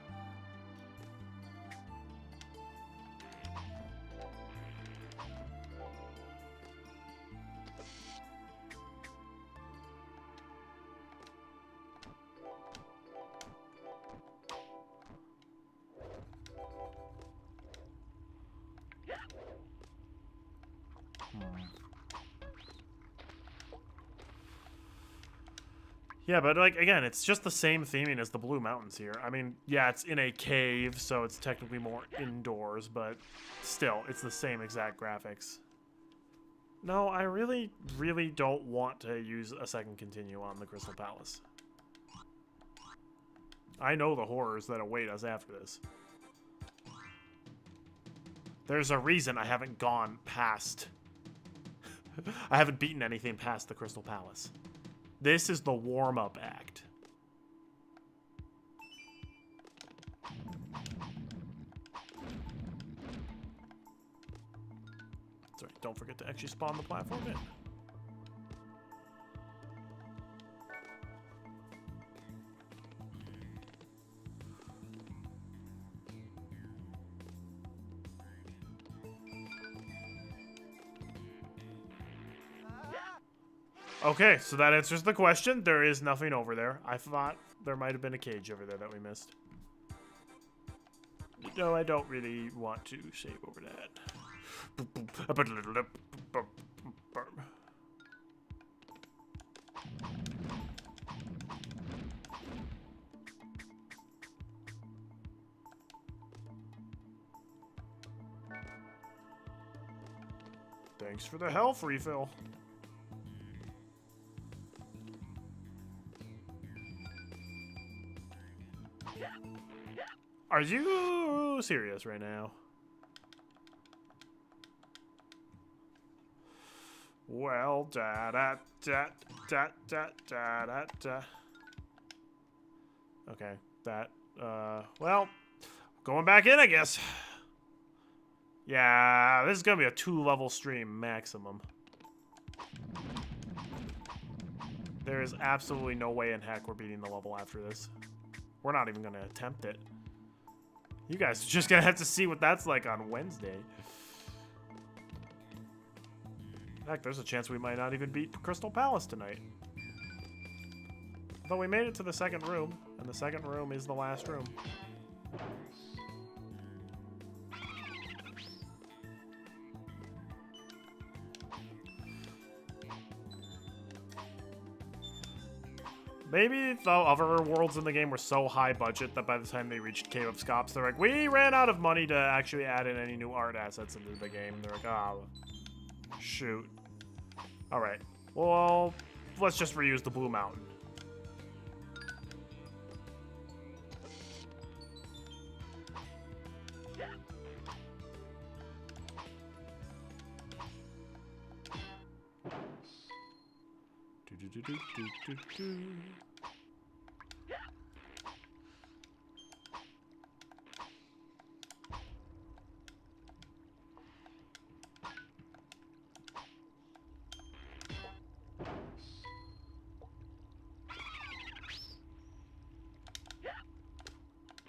Yeah, but like again, it's just the same theming as the Blue Mountains here. I mean, yeah, it's in a cave, so it's technically more indoors, but still, it's the same exact graphics. No, I really, really don't want to use a second continue on the Crystal Palace. I know the horrors that await us after this. There's a reason I haven't gone past... I haven't beaten anything past the Crystal Palace. This is the warm-up act. Sorry, don't forget to actually spawn the platform in. Okay, so that answers the question. There is nothing over there. I thought there might have been a cage over there that we missed. No, I don't really want to save over that. Thanks for the health refill. Are you serious right now? Well, da da da da da da da da. Okay, that, well, going back in, I guess. Yeah, this is gonna be a 2-level stream maximum. There is absolutely no way in heck we're beating the level after this. We're not even gonna attempt it. You guys are just gonna have to see what that's like on Wednesday. In fact, there's a chance we might not even beat Crystal Palace tonight. But we made it to the second room, and the second room is the last room. Maybe the other worlds in the game were so high budget that by the time they reached Cave of Scops, they're like, we ran out of money to actually add in any new art assets into the game. And they're like, oh, shoot. Alright, well, let's just reuse the Blue Mountain.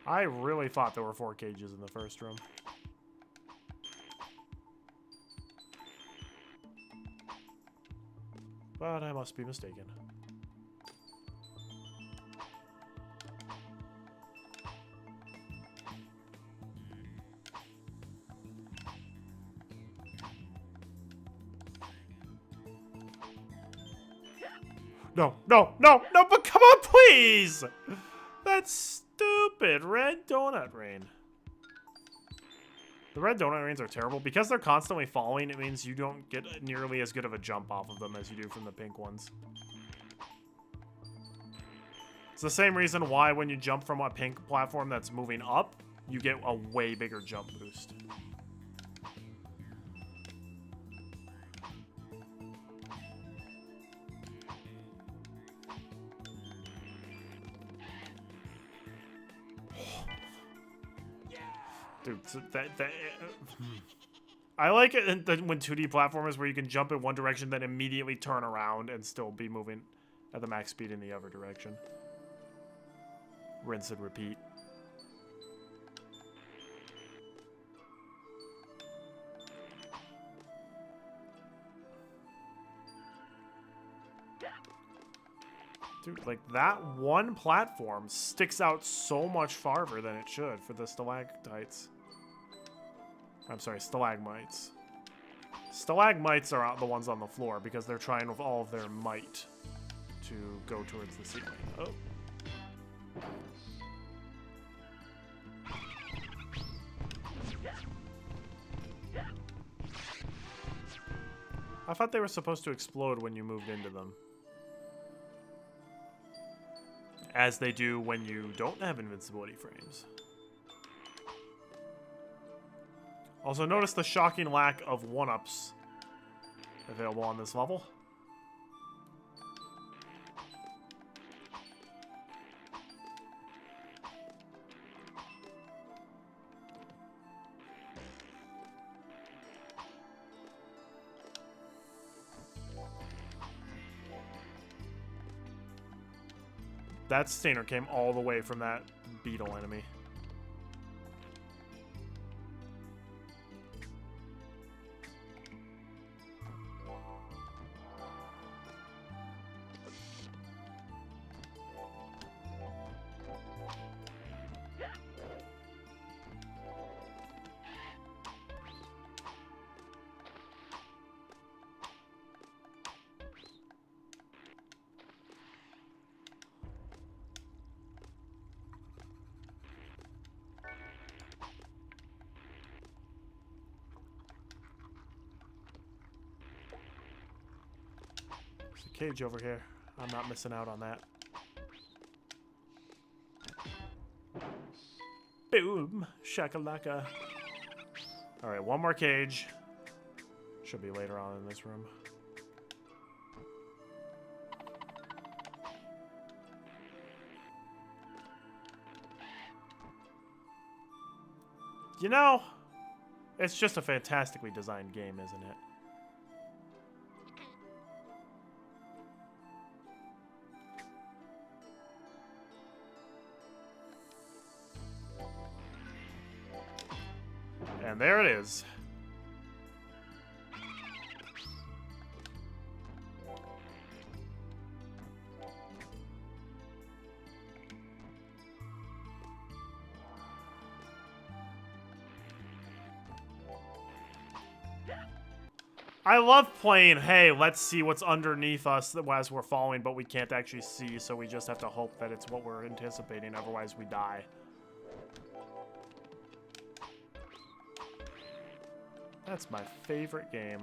I really thought there were 4 cages in the first room. But I must be mistaken. No, no, no, no, but come on, please! That's stupid. Red donut rain. The red donut rains are terrible. Because they're constantly falling, it means you don't get nearly as good of a jump off of them as you do from the pink ones. It's the same reason why when you jump from a pink platform that's moving up, you get a way bigger jump boost. Dude, so I like it when 2D platformers where you can jump in one direction, then immediately turn around and still be moving at the max speed in the other direction. Rinse and repeat. Dude, like that one platform sticks out so much farther than it should for the stalactites. I'm sorry, stalagmites. Stalagmites are the ones on the floor because they're trying with all of their might to go towards the ceiling. Oh. I thought they were supposed to explode when you moved into them. As they do when you don't have invincibility frames. Also, notice the shocking lack of 1-ups available on this level. That Stainer came all the way from that beetle enemy. Cage over here. I'm not missing out on that. Boom! Shakalaka. Alright, one more cage. Should be later on in this room. You know, it's just a fantastically designed game, isn't it? And there it is. I love playing, hey, let's see what's underneath us as we're falling, but we can't actually see, so we just have to hope that it's what we're anticipating, otherwise we die. That's my favorite game.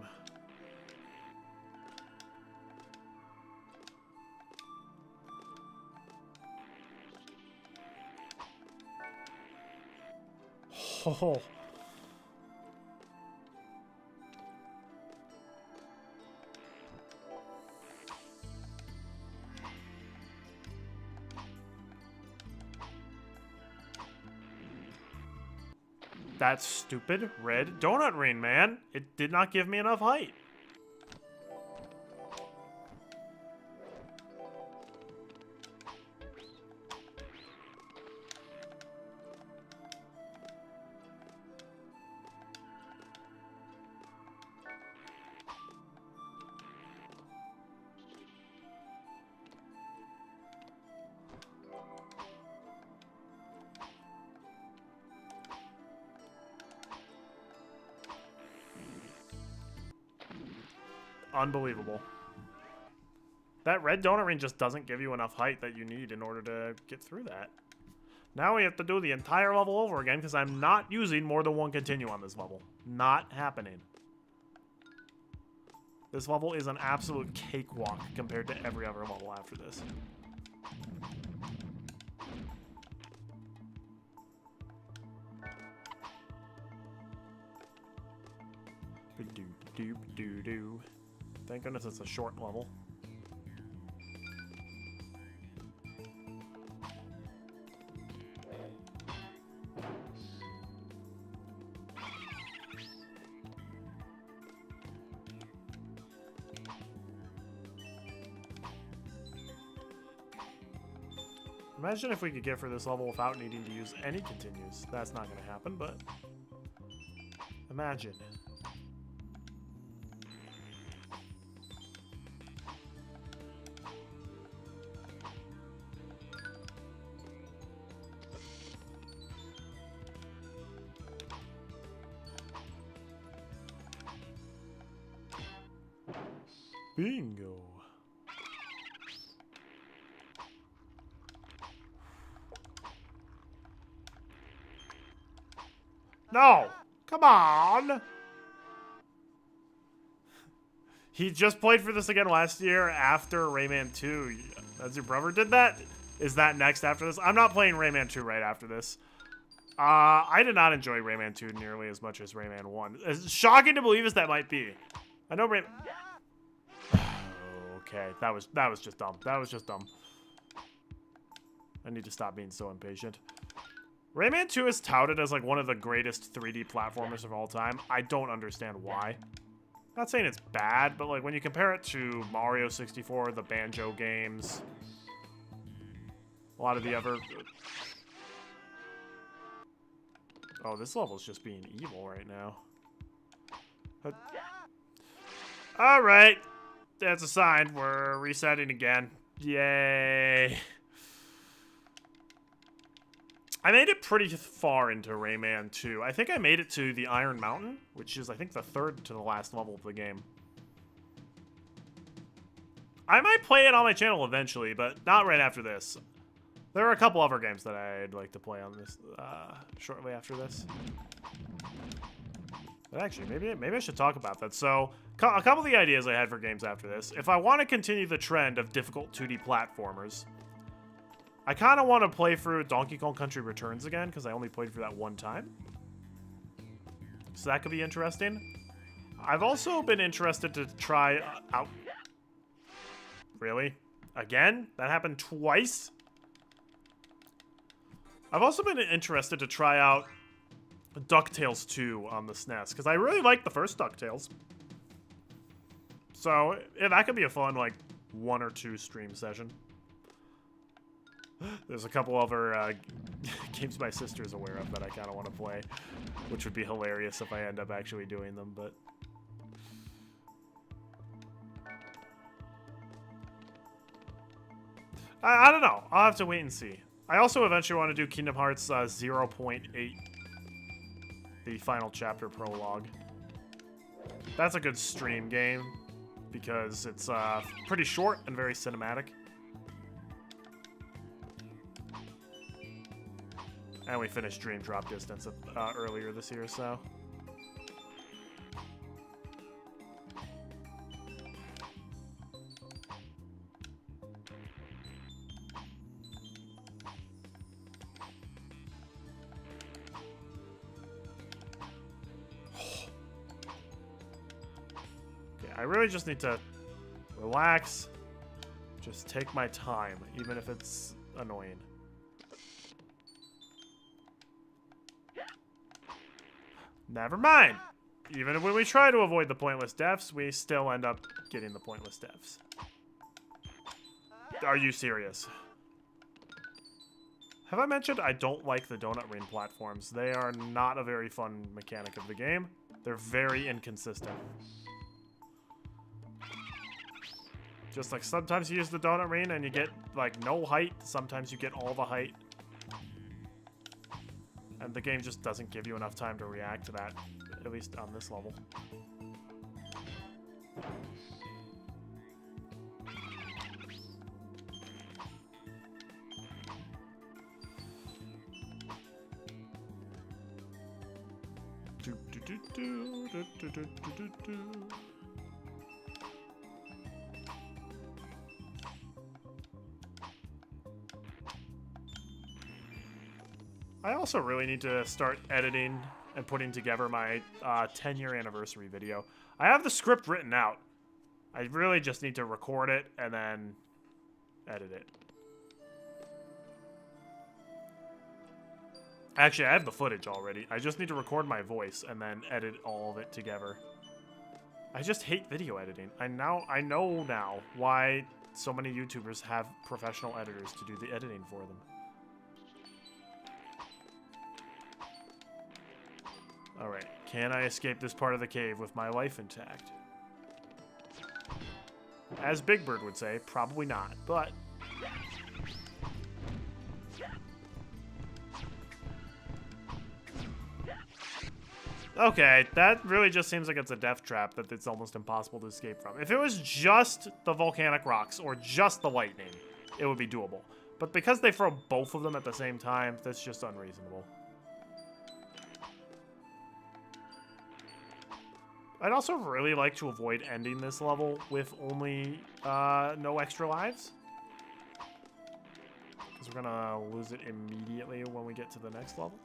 Oh. That stupid red donut ring, man. It did not give me enough height. Unbelievable. That red donut ring just doesn't give you enough height that you need in order to get through that. Now we have to do the entire level over again because I'm not using more than one continue on this level. Not happening. This level is an absolute cakewalk compared to every other level after this. Do-do-do-do-do. Thank goodness it's a short level. Imagine if we could get for this level without needing to use any continues. That's not going to happen, but imagine. Bingo. No! Come on! He just played for this again last year after Rayman 2. As your brother did that? Is that next after this? I'm not playing Rayman 2 right after this. I did not enjoy Rayman 2 nearly as much as Rayman 1. As shocking to believe as that might be. I know Rayman... Okay, that was just dumb. That was just dumb. I need to stop being so impatient. Rayman 2 is touted as like one of the greatest 3D platformers of all time. I don't understand why. Not saying it's bad, but like when you compare it to Mario 64, the Banjo games, a lot of the other... Oh, this level's just being evil right now. Alright. That's a sign. We're resetting again. Yay. I made it pretty far into Rayman 2. I think I made it to the Iron Mountain, which is, I think, the third to the last level of the game. I might play it on my channel eventually, but not right after this. There are a couple other games that I'd like to play on this shortly after this. But actually, maybe I should talk about that. So, a couple of the ideas I had for games after this. If I want to continue the trend of difficult 2D platformers, I kind of want to play through Donkey Kong Country Returns again, because I only played for that one time. So that could be interesting. I've also been interested to try out... Really? Again? That happened twice? I've also been interested to try out DuckTales 2 on the SNES, because I really like the first DuckTales. So, yeah, that could be a fun, like, 1 or 2 stream session. There's a couple other games my sister's aware of that I kind of want to play, which would be hilarious if I end up actually doing them, but... I don't know. I'll have to wait and see. I also eventually want to do Kingdom Hearts 0.8, the final chapter prologue. That's a good stream game, because it's pretty short and very cinematic. And we finished Dream Drop Distance earlier this year, so... I really just need to relax, just take my time, even if it's annoying. Never mind. Even when we try to avoid the pointless deaths, we still end up getting the pointless deaths. Are you serious? Have I mentioned I don't like the donut ring platforms? They are not a very fun mechanic of the game. They're very inconsistent. Just like sometimes you use the donut ring and you get like no height. Sometimes you get all the height. And the game just doesn't give you enough time to react to that, at least on this level. I also really need to start editing and putting together my 10-year anniversary video. I have the script written out. I really just need to record it and then edit it. Actually, I have the footage already. I just need to record my voice and then edit all of it together. I just hate video editing. I know now why so many YouTubers have professional editors to do the editing for them. Alright, can I escape this part of the cave with my life intact? As Big Bird would say, probably not, but... Okay, that really just seems like it's a death trap that it's almost impossible to escape from. If it was just the volcanic rocks or just the lightning, it would be doable. But because they throw both of them at the same time, that's just unreasonable. I'd also really like to avoid ending this level with only no extra lives. Because we're gonna lose it immediately when we get to the next level.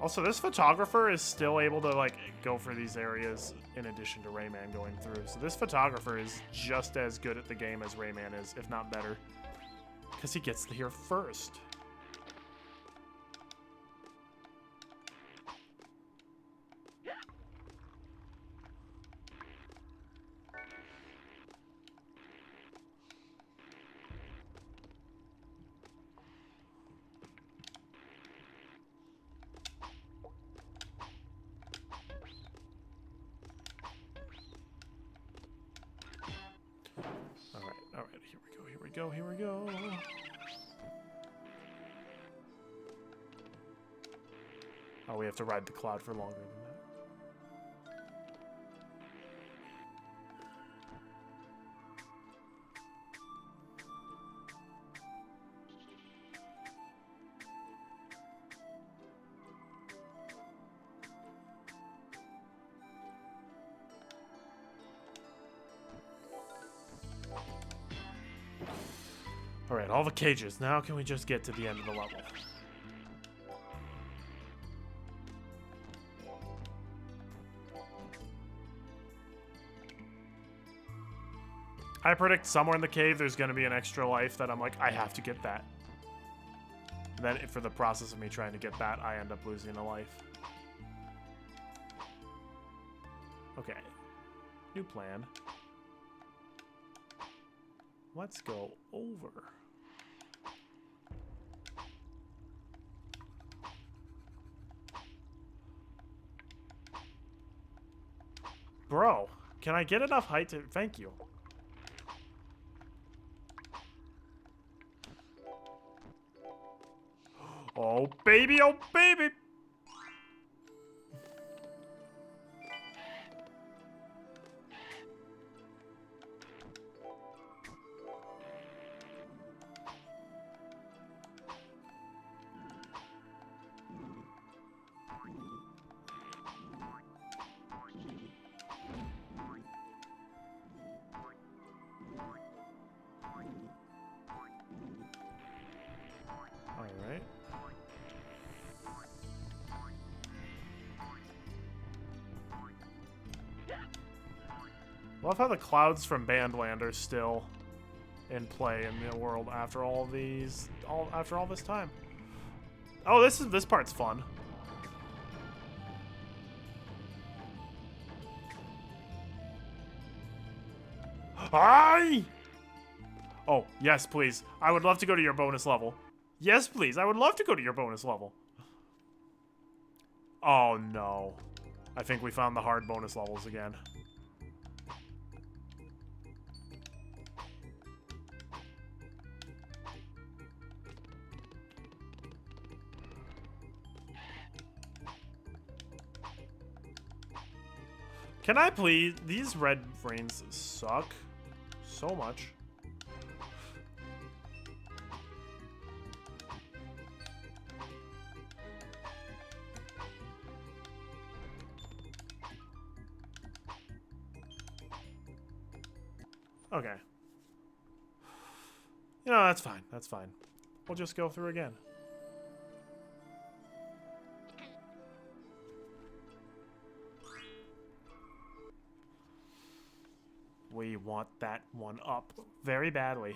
Also, this photographer is still able to, like, go for these areas in addition to Rayman going through. So this photographer is just as good at the game as Rayman is, if not better. Because he gets here first. Here we go. Oh, we have to ride the cloud for longer than that. Alright, all the cages. Now can we just get to the end of the level? I predict somewhere in the cave there's going to be an extra life that I'm like, I have to get that. And then for the process of me trying to get that, I end up losing a life. Okay. New plan. Let's go over. Bro, can I get enough height to... Thank you. Oh, baby, oh, baby! Love how the clouds from Bandland are still in play in the world after all these, after all this time. Oh, this part's fun. Hi! Oh, yes, please. I would love to go to your bonus level. Yes, please. I would love to go to your bonus level. Oh, no. I think we found the hard bonus levels again. Can I please? These red brains suck so much. Okay. You know, that's fine. That's fine. We'll just go through again. We want that one up very badly.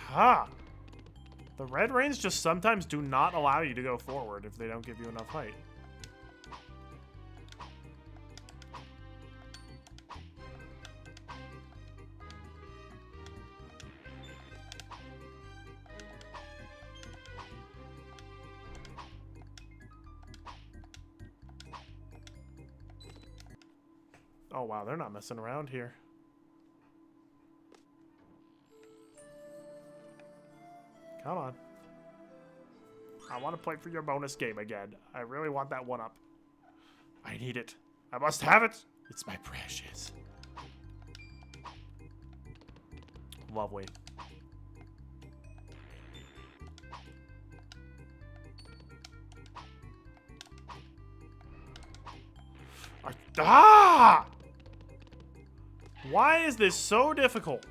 Ha! The red rains just sometimes do not allow you to go forward if they don't give you enough height. Oh wow, they're not messing around here. Come on. I want to play for your bonus game again. I really want that one up. I need it. I must have it. It's my precious. Lovely. Ah! Why is this so difficult?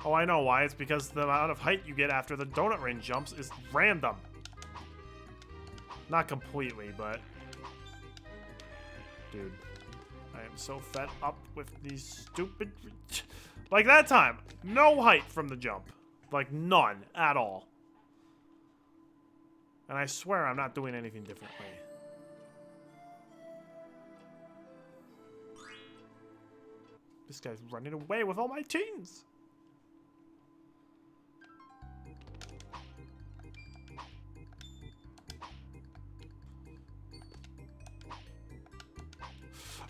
Oh, I know why. It's because the amount of height you get after the donut ring jumps is random. Not completely, but... Dude. I am so fed up with these stupid... Like that time, no height from the jump. Like none at all. And I swear I'm not doing anything differently. This guy's running away with all my teens.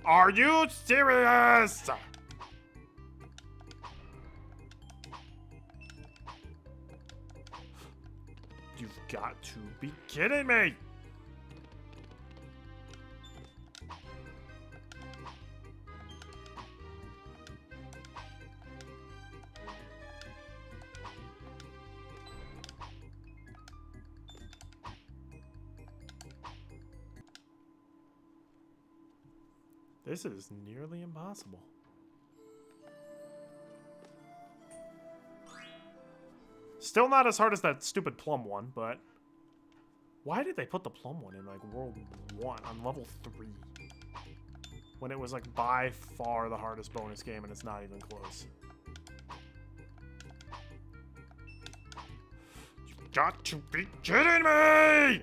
Are you serious? You've got to be kidding me. This is nearly impossible. Still not as hard as that stupid plum one, but... Why did they put the plum one in, like, World 1 on level 3? When it was, like, by far the hardest bonus game, and it's not even close. You've got to be kidding me!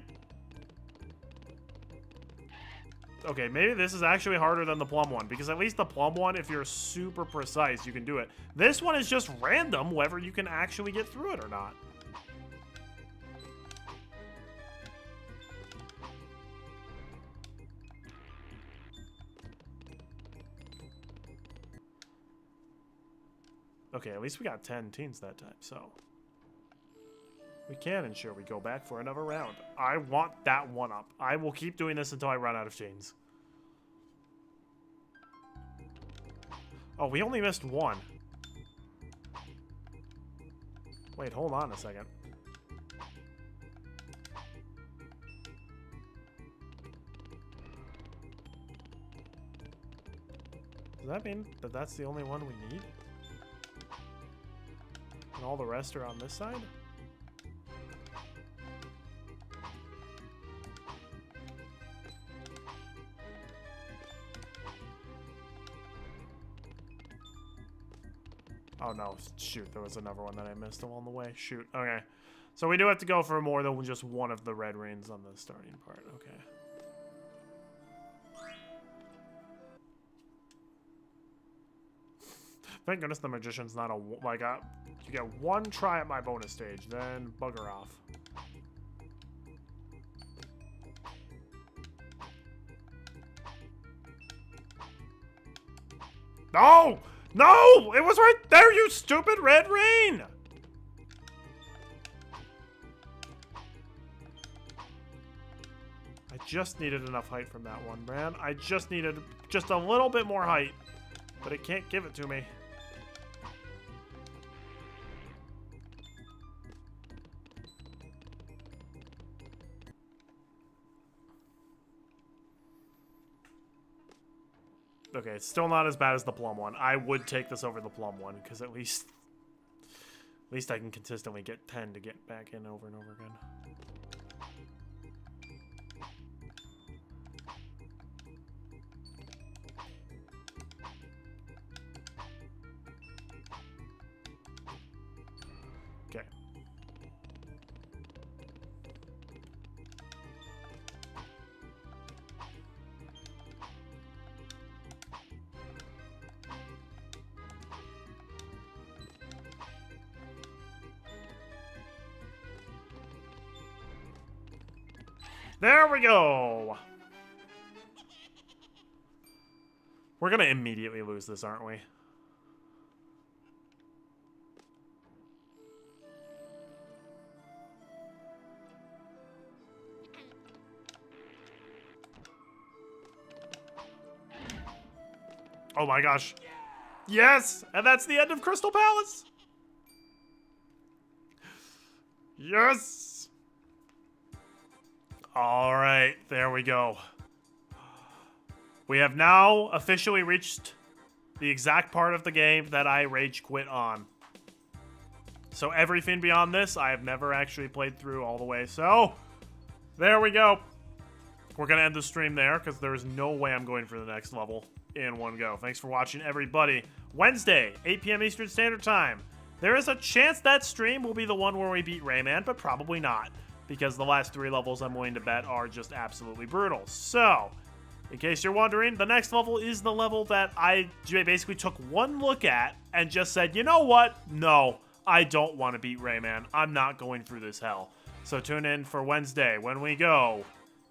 Okay, maybe this is actually harder than the plum one, because at least the plum one, if you're super precise, you can do it. This one is just random, whether you can actually get through it or not. Okay, at least we got 10 teens that time, so... We can ensure we go back for another round. I want that one up. I will keep doing this until I run out of chains. Oh, we only missed one. Wait, hold on a second. Does that mean that that's the only one we need? all the rest are on this side? Oh no, shoot, there was another one that I missed along the way. Shoot, okay. So we do have to go for more than just one of the red rings on the starting part, okay. Thank goodness the magician's not a, like, you get one try at my bonus stage, then bugger off. No! No! It was right there, you stupid red rain! I just needed enough height from that one, man. I just needed just a little bit more height. But it can't give it to me. Okay, it's still not as bad as the plum one. I would take this over the plum one, because at least I can consistently get 10 to get back in over and over again. Okay. There we go! We're gonna immediately lose this, aren't we? Oh my gosh. Yes! And that's the end of Crystal Palace! Yes! Alright, there we go. We have now officially reached the exact part of the game that I rage quit on. So everything beyond this, I have never actually played through all the way. So, there we go. We're going to end the stream there, because there is no way I'm going for the next level in one go. Thanks for watching, everybody. Wednesday, 8 p.m. Eastern Standard Time. There is a chance that stream will be the one where we beat Rayman, but probably not, because the last 3 levels I'm willing to bet are just absolutely brutal. So, in case you're wondering, the next level is the level that I basically took one look at and just said, you know what? No, I don't want to beat Rayman. I'm not going through this hell. So tune in for Wednesday when we go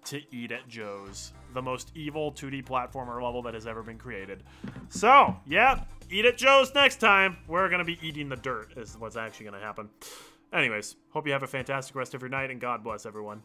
to Eat at Joe's, the most evil 2D platformer level that has ever been created. So, yeah, Eat at Joe's next time. We're going to be eating the dirt is what's actually going to happen. Anyways, hope you have a fantastic rest of your night, and God bless everyone.